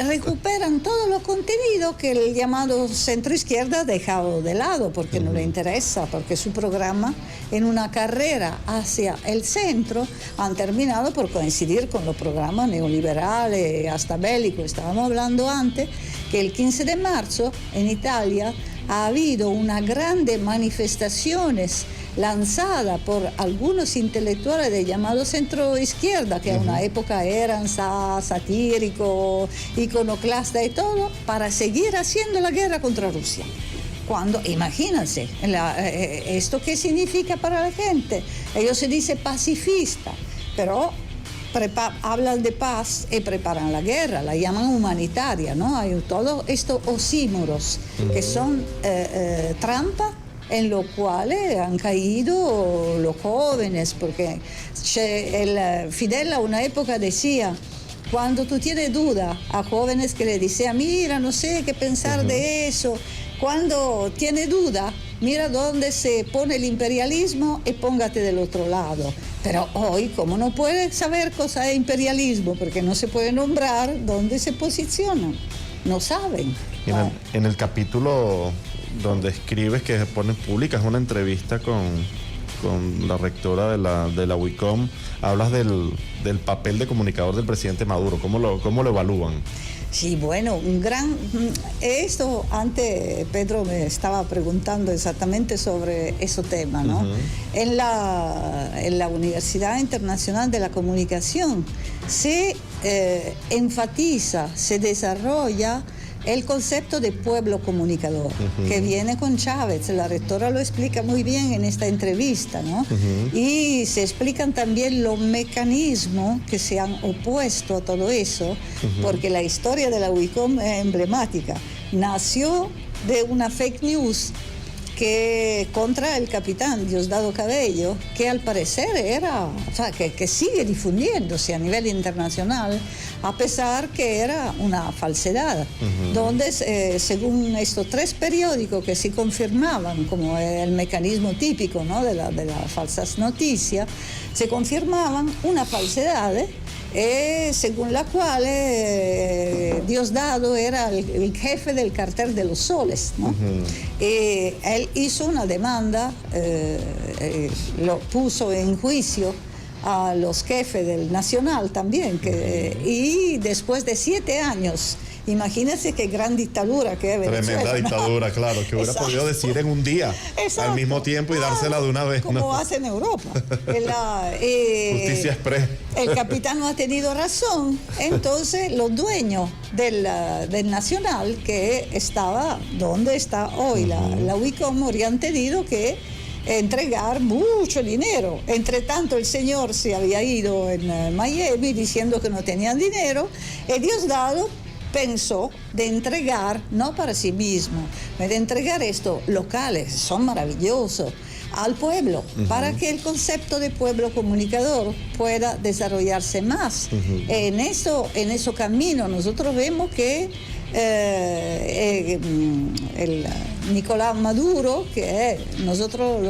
Recuperan todos los contenidos que el llamado centro izquierda ha dejado de lado, porque no le interesa, porque su programa, en una carrera hacia el centro, han terminado por coincidir con los programas neoliberales, hasta bélicos. Estábamos hablando antes que el 15 de marzo en Italia ha habido una grande manifestaciones lanzada por algunos intelectuales del llamado centro izquierda, que en una época eran satíricos, iconoclastas y todo, para seguir haciendo la guerra contra Rusia. Cuando, imagínense, ¿esto qué significa para la gente? Ellos se dicen pacifistas, pero hablan de paz y preparan la guerra, la llaman humanitaria, ¿no? Hay todos estos oxímoros que son trampas en lo cual han caído los jóvenes, porque Fidel a una época decía, cuando tú tienes duda a jóvenes que le decían, mira, no sé qué pensar de eso, cuando tiene duda, mira dónde se pone el imperialismo y póngate del otro lado. Pero hoy, como no puedes saber cosa de imperialismo, porque no se puede nombrar dónde se posicionan, no saben. En el capítulo donde escribes que publicas una entrevista con la rectora de la UICOM, hablas del papel de comunicador del presidente Maduro. ¿Cómo lo evalúan? Sí, bueno, esto antes Pedro me estaba preguntando exactamente sobre ese tema, ¿no? En la Universidad Internacional de la Comunicación se enfatiza, se desarrolla el concepto de pueblo comunicador, que viene con Chávez. La rectora lo explica muy bien en esta entrevista, ¿no? Y se explican también los mecanismos que se han opuesto a todo eso, porque la historia de la UICOM es emblemática. Nació de una fake news que contra el capitán Diosdado Cabello, que al parecer era, o sea, que sigue difundiéndose a nivel internacional, a pesar que era una falsedad, donde según estos 3 periódicos que sí confirmaban, como el mecanismo típico, ¿no?, de las falsas noticias, se confirmaban una falsedad, según la cual Diosdado era el jefe del cartel de los soles, ¿no? Él hizo una demanda, lo puso en juicio a los jefes del Nacional también, y después de 7 años, imagínense qué gran dictadura que es Venezuela. Tremenda dictadura, ¿no? Claro, que hubiera podido decir en un día, al mismo tiempo, y dársela de una vez. Como ¿no? hace en Europa. Justicia express. El capitán no ha tenido razón, entonces los dueños del Nacional, que estaba donde está hoy la UICOM, habrían tenido que entregar mucho dinero. Entre tanto, el señor se había ido en Miami diciendo que no tenían dinero, y Diosdado pensó de entregar, no para sí mismo, de entregar estos locales, son maravillosos, al pueblo, para que el concepto de pueblo comunicador pueda desarrollarse más. En eso camino nosotros vemos que el Nicolás Maduro, que nosotros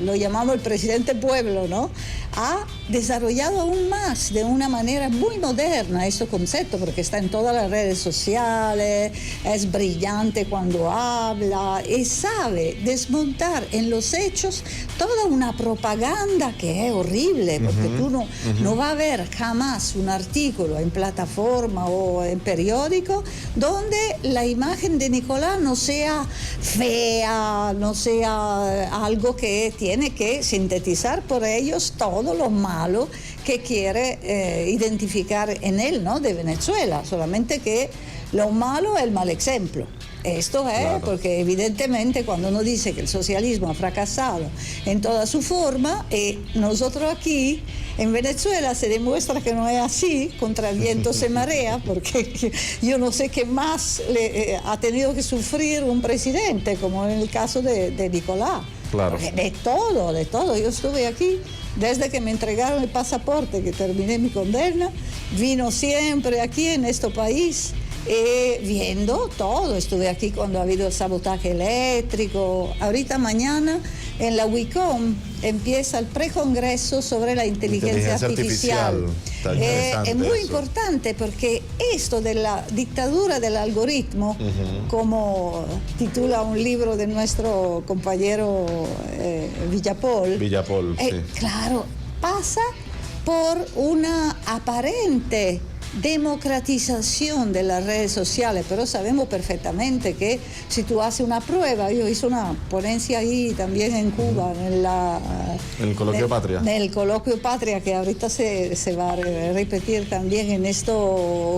lo llamamos el presidente pueblo, ¿no?, ha desarrollado aún más, de una manera muy moderna, este concepto, porque está en todas las redes sociales, es brillante cuando habla y sabe desmontar en los hechos toda una propaganda que es horrible, porque tú no vas a ver jamás un artículo en plataforma o en periódico donde la imagen de Nicolás no sea fea, no sea algo que tiene que sintetizar por ellos todo lo malo que quiere identificar en él, ¿no?, de Venezuela, solamente que lo malo es el mal ejemplo. Esto es claro, porque evidentemente cuando uno dice que el socialismo ha fracasado en toda su forma, nosotros aquí en Venezuela se demuestra que no es así, contra el viento se marea, porque yo no sé qué más ha tenido que sufrir un presidente, como en el caso de Nicolás. Claro. De todo. Yo estuve aquí desde que me entregaron el pasaporte, que terminé mi condena, vino siempre aquí en este país, viendo todo. Estuve aquí cuando ha habido el sabotaje eléctrico. Ahorita mañana en la UICOM empieza el precongreso sobre la inteligencia artificial. Es muy importante porque esto de la dictadura del algoritmo, como titula un libro de nuestro compañero Villapol, sí. Claro, pasa por una aparente democratización de las redes sociales, pero sabemos perfectamente que si tú haces una prueba, yo hice una ponencia ahí también en Cuba, en el Coloquio Patria. En el Coloquio Patria, que ahorita se va a repetir también en este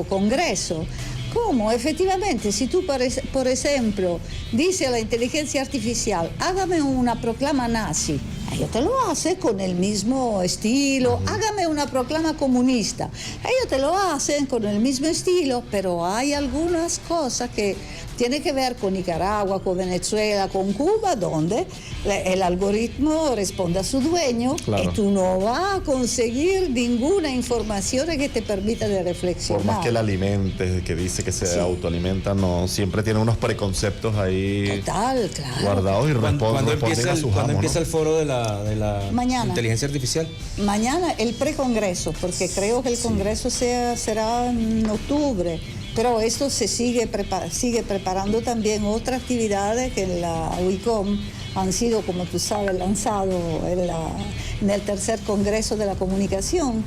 congreso. ¿Cómo? Efectivamente, si tú, por ejemplo, dices a la inteligencia artificial, hágame una proclama nazi, ellos te lo hacen con el mismo estilo. Hágame una proclama comunista, ellos te lo hacen con el mismo estilo, pero hay algunas cosas que tienen que ver con Nicaragua, con Venezuela, con Cuba, donde el algoritmo responde a su dueño, claro, y tú no vas a conseguir ninguna información que te permita de reflexionar. Por más que la alimentes, que dice que se autoalimenta, no, siempre tiene unos preconceptos ahí total, claro, guardados y responden a sus ¿Cuándo amos, empieza ¿no? el foro de la mañana, inteligencia artificial? Mañana el precongreso, porque creo que el congreso será en octubre. Pero esto se sigue preparando también otras actividades que en la UICOM han sido, como tú sabes, lanzados en el tercer Congreso de la Comunicación,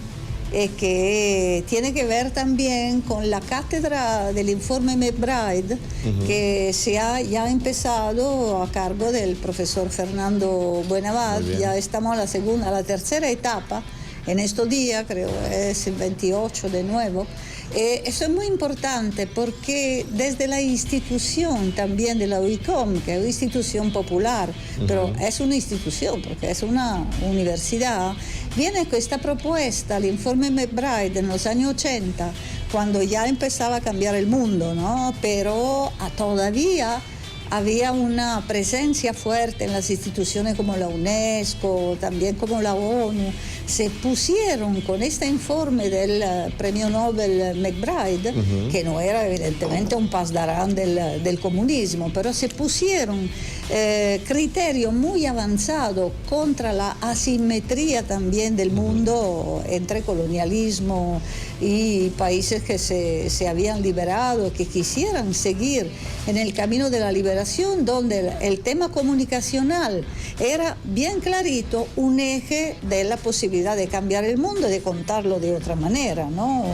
que tiene que ver también con la cátedra del informe McBride, que se ha ya empezado a cargo del profesor Fernando Buenabad. Ya estamos a la tercera etapa en estos días, creo es el 28 de nuevo. Eso es muy importante porque desde la institución también de la UICOM, que es una institución popular, pero es una institución porque es una universidad, viene con esta propuesta, el informe McBride en los años 80, cuando ya empezaba a cambiar el mundo, ¿no? Pero todavía había una presencia fuerte en las instituciones como la UNESCO, también como la ONU. Se pusieron con este informe del premio Nobel McBride, que no era evidentemente un pasdarán del comunismo, pero se pusieron criterios muy avanzados contra la asimetría también del mundo entre colonialismo y países que se habían liberado, que quisieran seguir en el camino de la liberación, donde el tema comunicacional era bien clarito un eje de la posibilidad de cambiar el mundo y de contarlo de otra manera, ¿no?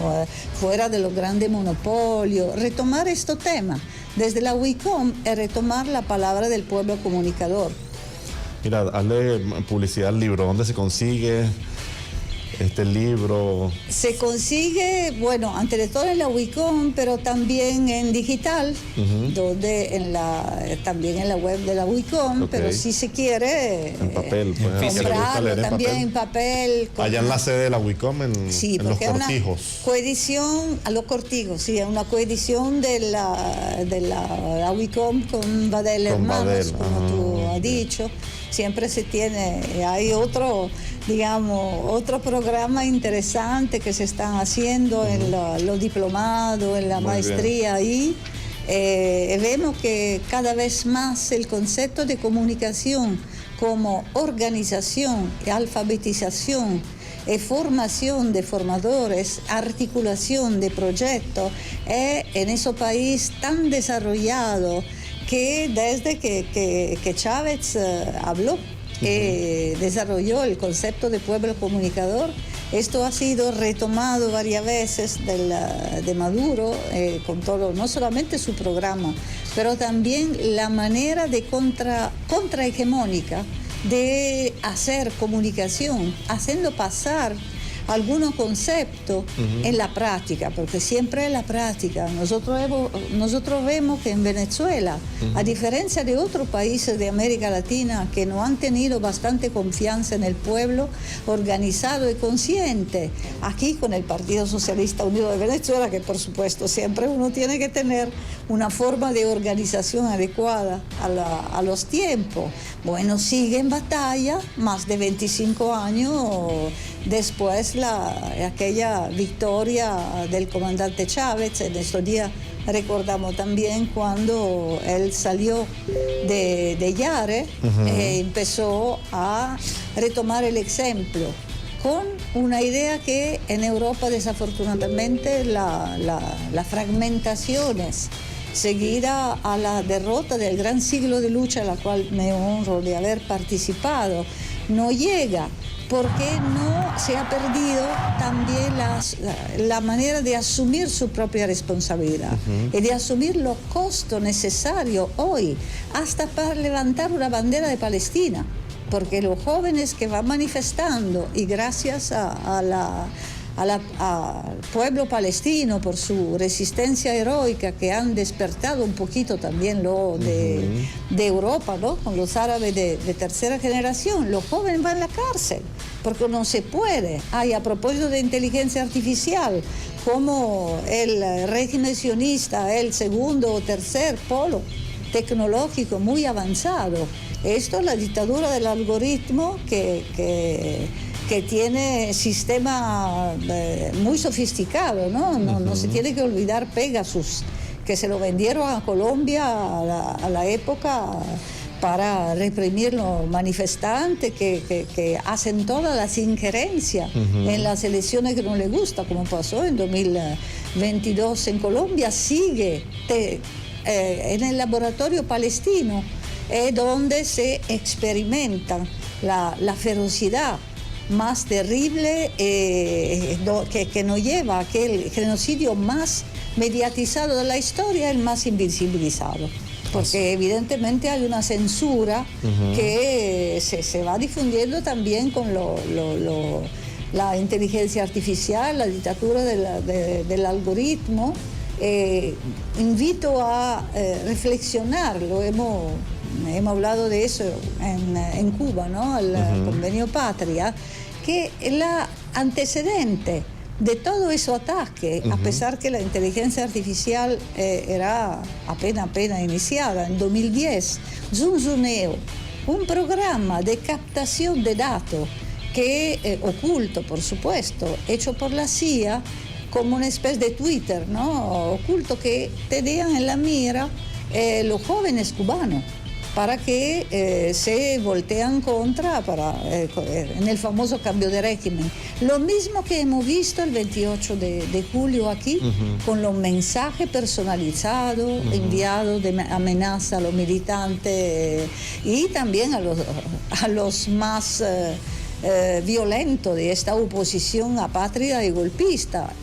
Fuera de los grandes monopolios, retomar estos temas desde la WICOM es retomar la palabra del pueblo comunicador. Mira, hazle publicidad al libro. ¿Dónde se consigue este libro? Se consigue, bueno, ante de todo en la WICOM, pero también en digital, donde también en la web de la WICOM, pero si se quiere en papel, pues, comprarlo también en papel. Allá en la sede de la WICOM, en Los Cortijos. Coedición a Los Cortijos, sí, es una coedición de la WICOM con Badel Hermanos, como tú has dicho. Siempre se tiene, hay otro programa interesante que se están haciendo en los diplomados, en la maestría ahí. Vemos que cada vez más el concepto de comunicación como organización y alfabetización, formación de formadores, articulación de proyectos, en ese país tan desarrollado que desde que Chávez habló, desarrolló el concepto de pueblo comunicador. Esto ha sido retomado varias veces de Maduro, con todo, no solamente su programa, pero también la manera de contrahegemónica de hacer comunicación, haciendo pasar algunos conceptos en la práctica, porque siempre es la práctica. Nosotros vemos que en Venezuela, a diferencia de otros países de América Latina que no han tenido bastante confianza en el pueblo organizado y consciente, aquí con el Partido Socialista Unido de Venezuela, que por supuesto siempre uno tiene que tener una forma de organización adecuada a los tiempos. Bueno, sigue en batalla, más de 25 años después aquella victoria del comandante Chávez. En estos días recordamos también cuando él salió de Yare, empezó a retomar el ejemplo con una idea que en Europa desafortunadamente las fragmentaciones seguida a la derrota del gran siglo de lucha a la cual me honro de haber participado, no llega, porque no se ha perdido también la manera de asumir su propia responsabilidad y de asumir los costos necesarios hoy hasta para levantar una bandera de Palestina, porque los jóvenes que van manifestando y gracias al pueblo palestino por su resistencia heroica que han despertado un poquito también lo de Europa, ¿no? Con los árabes de tercera generación, los jóvenes van a la cárcel porque no se puede. A propósito de inteligencia artificial, como el régimen sionista, el segundo o tercer polo tecnológico muy avanzado. Esto es la dictadura del algoritmo que tiene sistema muy sofisticado, ¿no? No se tiene que olvidar Pegasus, que se lo vendieron a Colombia a la época para reprimir los manifestantes que hacen todas las injerencias en las elecciones que no les gusta, como pasó en 2022 en Colombia. Sigue en el laboratorio palestino, donde se experimenta la ferocidad más terrible que nos lleva a aquel genocidio más mediatizado de la historia, el más invisibilizado. Porque evidentemente hay una censura que se va difundiendo también con la inteligencia artificial, la dictadura del algoritmo. Invito a reflexionar, hemos hablado de eso en Cuba, ¿no? El convenio Patria, que la antecedente de todo ese ataque, a pesar que la inteligencia artificial era apenas iniciada en 2010. Zunzuneo, un programa de captación de datos que oculto, por supuesto, hecho por la CIA, como una especie de Twitter, ¿no? Oculto, que tenían en la mira los jóvenes cubanos para que se voltean contra en el famoso cambio de régimen. Lo mismo que hemos visto el 28 de julio aquí, con los mensajes personalizados enviados de amenaza a los militantes y también a los más violentos de esta oposición apátrida y golpista,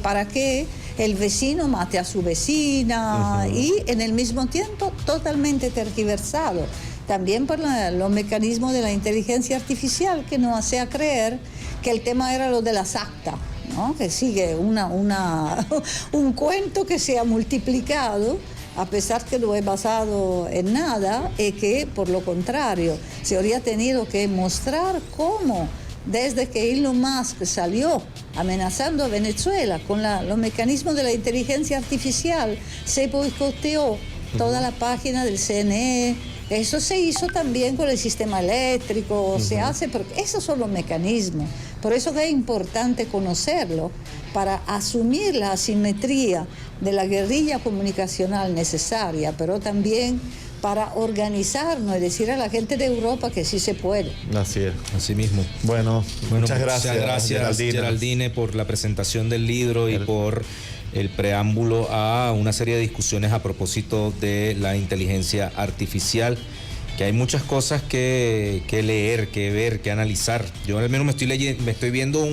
para que el vecino mate a su vecina, y en el mismo tiempo totalmente tergiversado, también por los mecanismos de la inteligencia artificial, que nos hacía creer que el tema era lo de las actas, ¿no? Que sigue un cuento que se ha multiplicado, a pesar que no es basado en nada, y que por lo contrario se habría tenido que mostrar cómo, desde que Elon Musk salió amenazando a Venezuela con los mecanismos de la inteligencia artificial, se boicoteó toda la página del CNE. Eso se hizo también con el sistema eléctrico, se hace, porque esos son los mecanismos. Por eso que es importante conocerlo, para asumir la asimetría de la guerrilla comunicacional necesaria, pero también para organizarnos y decir a la gente de Europa que sí se puede. Así es. Así mismo. Bueno, muchas gracias, Geraldine, por la presentación del libro y por el preámbulo a una serie de discusiones a propósito de la inteligencia artificial, que hay muchas cosas que leer, que ver, que analizar. Yo al menos me estoy viendo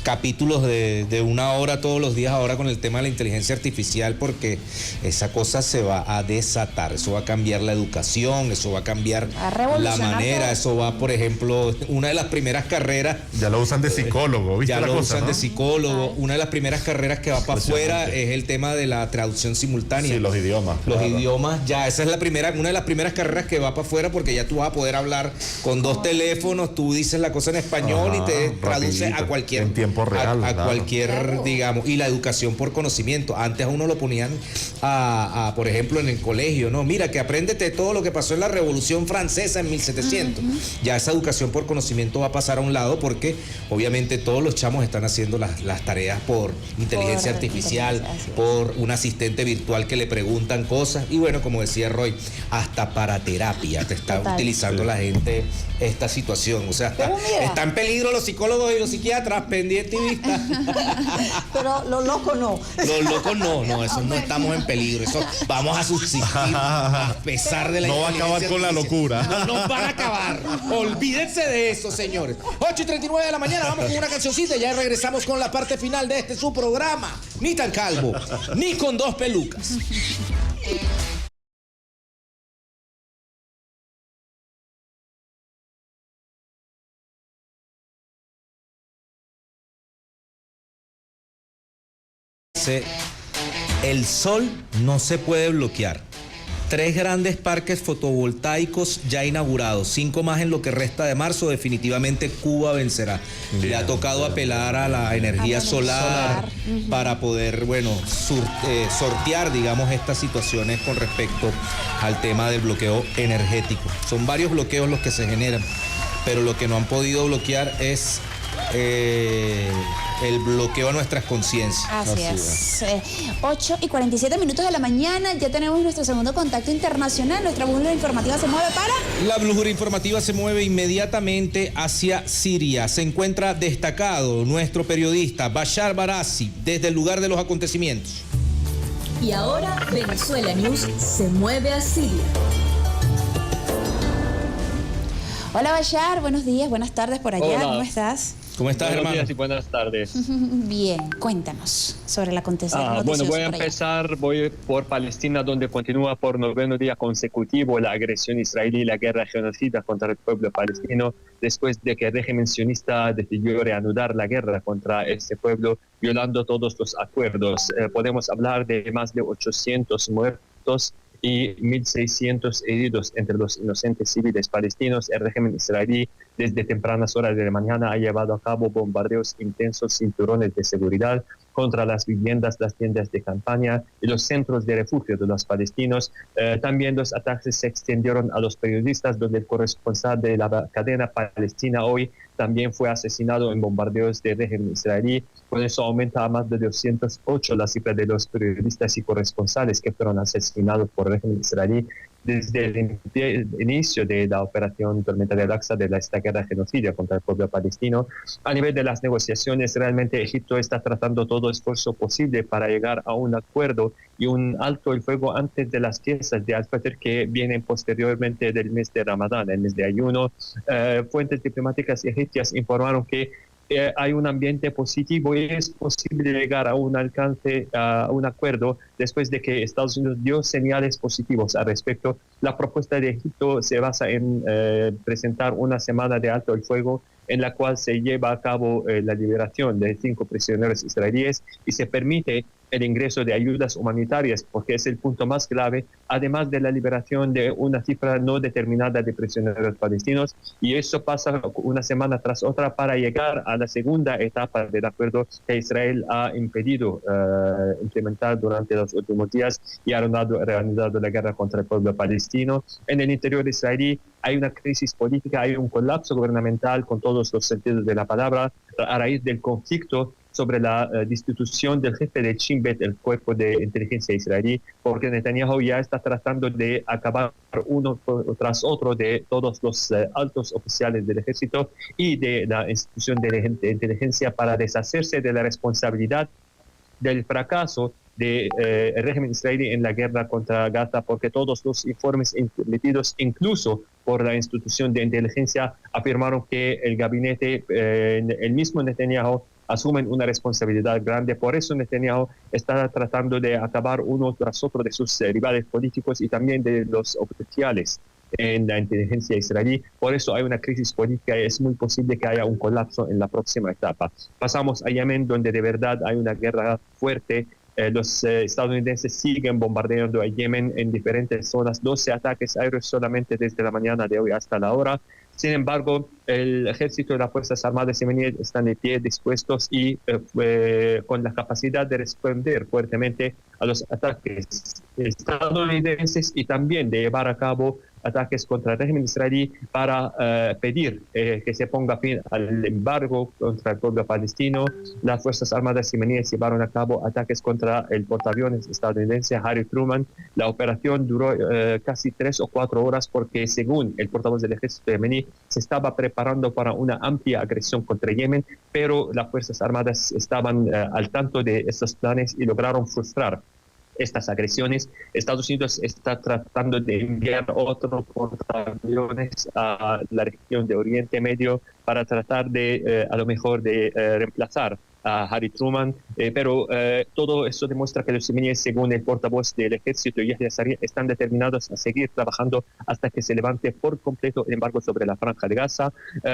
capítulos de 1 hora todos los días ahora con el tema de la inteligencia artificial, porque esa cosa se va a desatar, eso va a cambiar la educación, eso va a cambiar la manera, eso va, por ejemplo, una de las primeras carreras... Ya lo usan de psicólogo, ¿viste? Ya la lo cosa, usan, ¿no?, de psicólogo. Una de las primeras carreras que va para afuera es el tema de la traducción simultánea. Sí, los idiomas. Los idiomas, ya, esa es una de las primeras carreras que va para afuera, porque ya tú vas a poder hablar con 2 teléfonos, tú dices la cosa en español y te traduce a cualquier... En tiempo real, cualquier, digamos, y la educación por conocimiento. Antes a uno lo ponían por ejemplo, en el colegio, ¿no? Mira, que apréndete todo lo que pasó en la Revolución Francesa en 1700. Ya esa educación por conocimiento va a pasar a un lado, porque obviamente todos los chamos están haciendo las tareas por inteligencia artificial, por un asistente virtual que le preguntan cosas, y bueno, como decía Roy, hasta para terapia te está utilizando la gente esta situación. O sea, está en peligro los psicólogos y los psiquiatras, pendiente y vista. Pero los locos no. Los locos no, eso no estamos en peligro. Eso vamos a subsistir a pesar de la no va a acabar con la locura. No nos van a acabar. Olvídense de eso, señores. 8:39 de la mañana, vamos con una cancioncita y ya regresamos con la parte final de su programa. Ni tan calvo, ni con 2 pelucas. El sol no se puede bloquear. 3 grandes parques fotovoltaicos ya inaugurados, 5 más en lo que resta de marzo. Definitivamente Cuba vencerá. Bien, le ha tocado apelar a la energía solar para poder, sortear, digamos, estas situaciones con respecto al tema del bloqueo energético. Son varios bloqueos los que se generan, pero lo que no han podido bloquear es el bloqueo a nuestras conciencias. Así es. 8:47 de la mañana, ya tenemos nuestro segundo contacto internacional. Nuestra brújula informativa se mueve para... La brújula informativa se mueve inmediatamente hacia Siria. Se encuentra destacado nuestro periodista Bashar Barassi desde el lugar de los acontecimientos. Y ahora Venezuela News se mueve a Siria. Hola Bashar, buenos días, buenas tardes por allá. Hola. ¿Cómo estás? ¿Cómo estás, Buenos hermano? días y buenas tardes. Bien, cuéntanos sobre el acontecimiento. Bueno, voy a empezar, voy por Palestina, donde continúa por 9º día consecutivo la agresión israelí y la guerra genocida contra el pueblo palestino, después de que el régimen sionista decidió reanudar la guerra contra este pueblo, violando todos los acuerdos. Podemos hablar de más de 800 muertos y 1.600 heridos entre los inocentes civiles palestinos. El régimen israelí desde tempranas horas de la mañana ha llevado a cabo bombardeos intensos, cinturones de seguridad contra las viviendas, las tiendas de campaña y los centros de refugio de los palestinos. También los ataques se extendieron a los periodistas, donde el corresponsal de la cadena palestina Hoy también fue asesinado en bombardeos del régimen israelí. Con eso aumenta a más de 208 la cifra de los periodistas y corresponsales que fueron asesinados por el régimen israelí desde el inicio de la operación Tormenta del Al-Aqsa, de esta guerra genocida contra el pueblo palestino. A nivel de las negociaciones, realmente Egipto está tratando todo esfuerzo posible para llegar a un acuerdo y un alto el fuego antes de las fiestas de Al-Fitr que vienen posteriormente del mes de Ramadán, el mes de ayuno. Fuentes diplomáticas egipcias informaron que hay un ambiente positivo y es posible llegar a un alcance, a un acuerdo después de que Estados Unidos dio señales positivos al respecto. La propuesta de Egipto se basa en presentar una semana de alto el fuego en la cual se lleva a cabo la liberación de 5 prisioneros israelíes y se permite el ingreso de ayudas humanitarias, porque es el punto más clave, además de la liberación de una cifra no determinada de prisioneros palestinos, y eso pasa una semana tras otra para llegar a la segunda etapa del acuerdo que Israel ha impedido implementar durante los últimos días y ha reanudado la guerra contra el pueblo palestino. En el interior israelí hay una crisis política, hay un colapso gubernamental con todos los sentidos de la palabra a raíz del conflicto sobre la destitución del jefe de Shin Bet, el cuerpo de inteligencia israelí, porque Netanyahu ya está tratando de acabar uno tras otro de todos los altos oficiales del ejército y de la institución de inteligencia para deshacerse de la responsabilidad del fracaso del régimen israelí en la guerra contra Gaza, porque todos los informes emitidos, incluso por la institución de inteligencia, afirmaron que el gabinete, el mismo Netanyahu, asumen una responsabilidad grande. Por eso Netanyahu está tratando de acabar uno tras otro de sus rivales políticos y también de los oficiales en la inteligencia israelí. Por eso hay una crisis política y es muy posible que haya un colapso en la próxima etapa. Pasamos a Yemen, donde de verdad hay una guerra fuerte. Los estadounidenses siguen bombardeando a Yemen en diferentes zonas, 12 ataques aéreos solamente desde la mañana de hoy hasta la hora. Sin embargo, el ejército y las Fuerzas Armadas yemeníes están de pie, dispuestos y con la capacidad de responder fuertemente a los ataques estadounidenses y también de llevar a cabo ataques contra el régimen israelí para pedir que se ponga fin al embargo contra el pueblo palestino. Las Fuerzas Armadas yemeníes llevaron a cabo ataques contra el portaaviones estadounidense Harry Truman. La operación duró casi 3 o 4 horas porque, según el portavoz del ejército yemení, se estaba preparando para una amplia agresión contra Yemen, pero las Fuerzas Armadas estaban al tanto de estos planes y lograron frustrar estas agresiones. Estados Unidos está tratando de enviar otros portaaviones a la región de Oriente Medio para tratar de, a lo mejor, de reemplazar a Harry Truman, pero todo eso demuestra que los yemeníes, según el portavoz del ejército, Yahya Sari, están determinados a seguir trabajando hasta que se levante por completo el embargo sobre la franja de Gaza.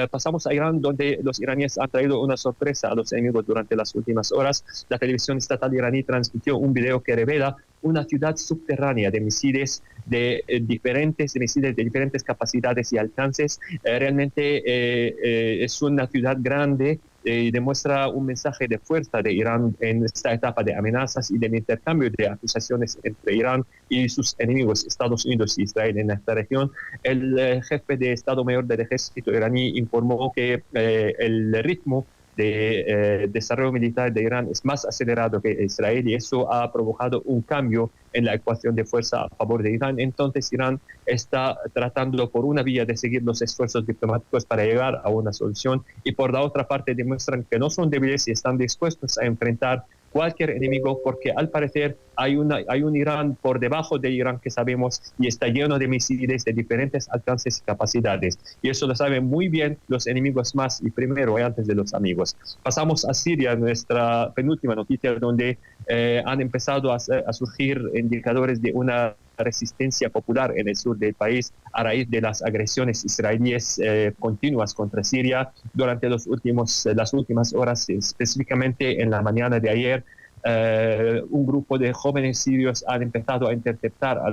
Pasamos a Irán, donde los iraníes han traído una sorpresa a los enemigos durante las últimas horas. La televisión estatal iraní transmitió un video que revela una ciudad subterránea de misiles de diferentes capacidades y alcances. Realmente es una ciudad grande y demuestra un mensaje de fuerza de Irán en esta etapa de amenazas y del intercambio de acusaciones entre Irán y sus enemigos, Estados Unidos y Israel, en esta región. El jefe de Estado Mayor del Ejército iraní informó que el ritmo de desarrollo militar de Irán es más acelerado que Israel y eso ha provocado un cambio en la ecuación de fuerza a favor de Irán. Entonces Irán está tratando por una vía de seguir los esfuerzos diplomáticos para llegar a una solución y por la otra parte demuestran que no son débiles y están dispuestos a enfrentar cualquier enemigo, porque al parecer hay un Irán por debajo de Irán que sabemos y está lleno de misiles de diferentes alcances y capacidades. Y eso lo saben muy bien los enemigos más y primero y antes de los amigos. Pasamos a Siria, nuestra penúltima noticia, donde han empezado a surgir indicadores de una resistencia popular en el sur del país a raíz de las agresiones israelíes continuas contra Siria durante las últimas horas, específicamente en la mañana de ayer. un grupo de jóvenes sirios han empezado a interceptar a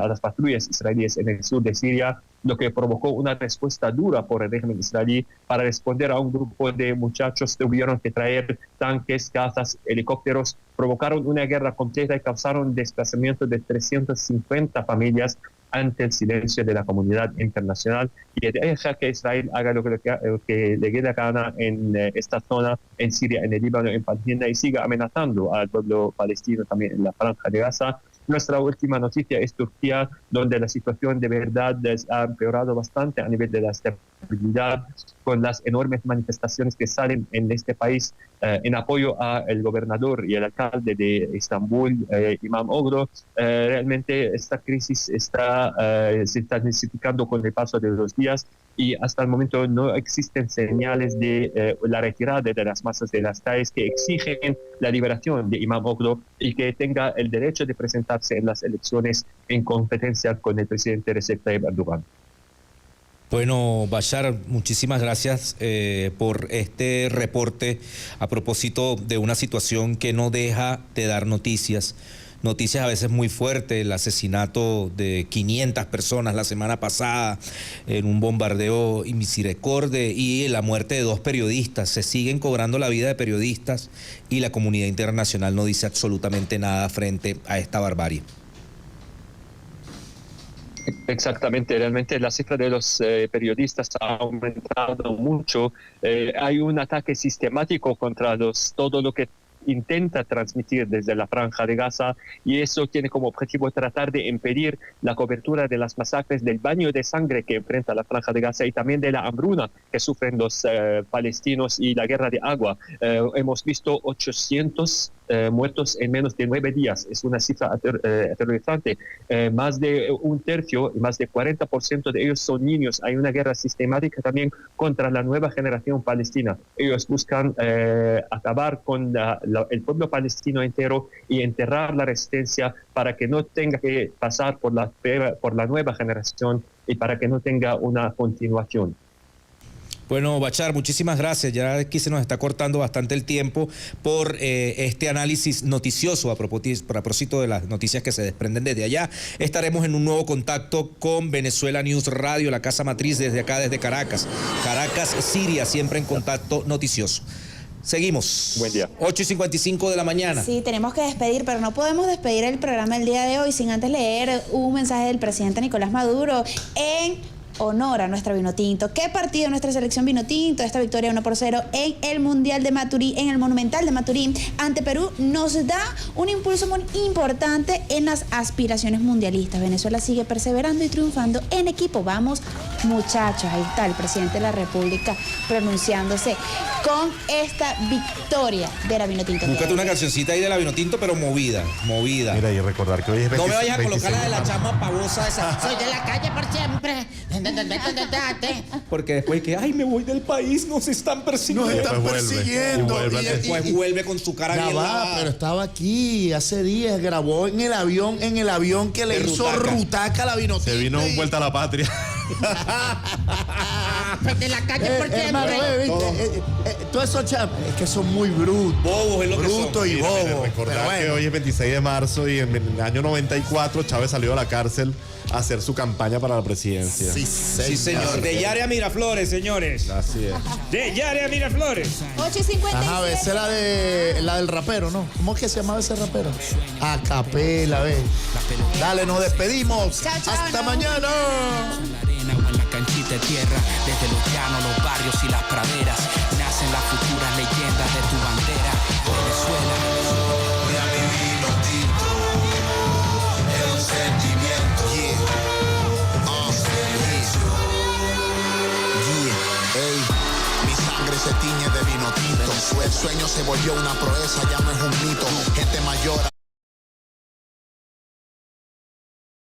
las patrullas israelíes en el sur de Siria, lo que provocó una respuesta dura por el régimen israelí. Para responder a un grupo de muchachos tuvieron que traer tanques, cazas, helicópteros, provocaron una guerra completa y causaron desplazamiento de 350 familias ante el silencio de la comunidad internacional, y deja que Israel haga lo que le dé la gana en esta zona, en Siria, en el Líbano, en Palestina, y siga amenazando al pueblo palestino también en la Franja de Gaza. Nuestra última noticia es Turquía, donde la situación de verdad ha empeorado bastante a nivel de la estabilidad, con las enormes manifestaciones que salen en este país en apoyo al gobernador y al alcalde de Estambul, Imamoglu. Realmente esta crisis se está intensificando con el paso de los días, y hasta el momento no existen señales de la retirada de las masas de las calles que exigen la liberación de Imamoglu y que tenga el derecho de presentarse en las elecciones en competencia con el presidente Recep Tayyip Erdogan. Bueno, Bashar, muchísimas gracias por este reporte a propósito de una situación que no deja de dar noticias a veces muy fuertes. El asesinato de 500 personas la semana pasada en un bombardeo inmisericordia, y la muerte de 2 periodistas. Se siguen cobrando la vida de periodistas y la comunidad internacional no dice absolutamente nada frente a esta barbarie. Exactamente, realmente la cifra de los periodistas ha aumentado mucho. Hay un ataque sistemático contra todo lo que intenta transmitir desde la Franja de Gaza, y eso tiene como objetivo tratar de impedir la cobertura de las masacres, del baño de sangre que enfrenta la Franja de Gaza y también de la hambruna que sufren los palestinos y la guerra de agua. Hemos visto 800 muertos en menos de 9 días. Es una cifra aterrorizante. Más de un tercio y más de 40% de ellos son niños. Hay una guerra sistemática también contra la nueva generación palestina. Ellos buscan acabar con el pueblo palestino entero y enterrar la resistencia para que no tenga que pasar por la nueva generación y para que no tenga una continuación. Bueno, Bashar, muchísimas gracias. Ya aquí se nos está cortando bastante el tiempo por este análisis noticioso a propósito de las noticias que se desprenden desde allá. Estaremos en un nuevo contacto con Venezuela News Radio, la casa matriz desde acá, desde Caracas. Caracas, Siria, siempre en contacto noticioso. Seguimos. Buen día. 8:55 de la mañana. Sí, tenemos que despedir, pero no podemos despedir el programa el día de hoy sin antes leer un mensaje del presidente Nicolás Maduro en honor a nuestra Vinotinto. ¿Qué partido nuestra selección Vinotinto? Esta victoria 1-0 en el Mundial de Maturín, en el Monumental de Maturín ante Perú, nos da un impulso muy importante en las aspiraciones mundialistas. Venezuela sigue perseverando y triunfando en equipo. Vamos, muchachos. Ahí está el presidente de la República pronunciándose con esta victoria de la Vinotinto. Búscate una cancioncita ahí de la Vinotinto, pero movida. Mira, y recordar que hoy es 25, no me vayas a colocar la de la chama pavosa esa. Soy de la calle por siempre. Porque después que, ay, me voy del país, nos están persiguiendo. Nos están persiguiendo. Después vuelve con su cara bien lavada. Pero estaba aquí hace días, grabó en el avión que le hizo Rutaca a la Vinotinto. Se vino vuelta a la patria. Pues de la calle por siempre. Todos esos chapas, es que son muy brutos. Bobos es lo que son. Brutos y bobos. Recordar que hoy es 26 de marzo y en el año 94 Chávez salió de la cárcel a hacer su campaña para la presidencia. Sí, señor. De Yare a Miraflores, señores. Así es. De Yare a Miraflores. 8:57. Ajá, esa es la del rapero, ¿no? ¿Cómo es que se llamaba ese rapero? Acapela, ve. Dale, nos despedimos. Chao, Hasta ¿no? mañana. En la canchita de tierra, desde los llanos, los barrios y las praderas, nacen las futuras leyendas de tu bandera, Venezuela. Mira mi vino tinto, es un sentimiento. Ey, mi sangre se tiñe de vino tinto. El sueño se volvió una proeza, ya no es un mito. Gente mayor.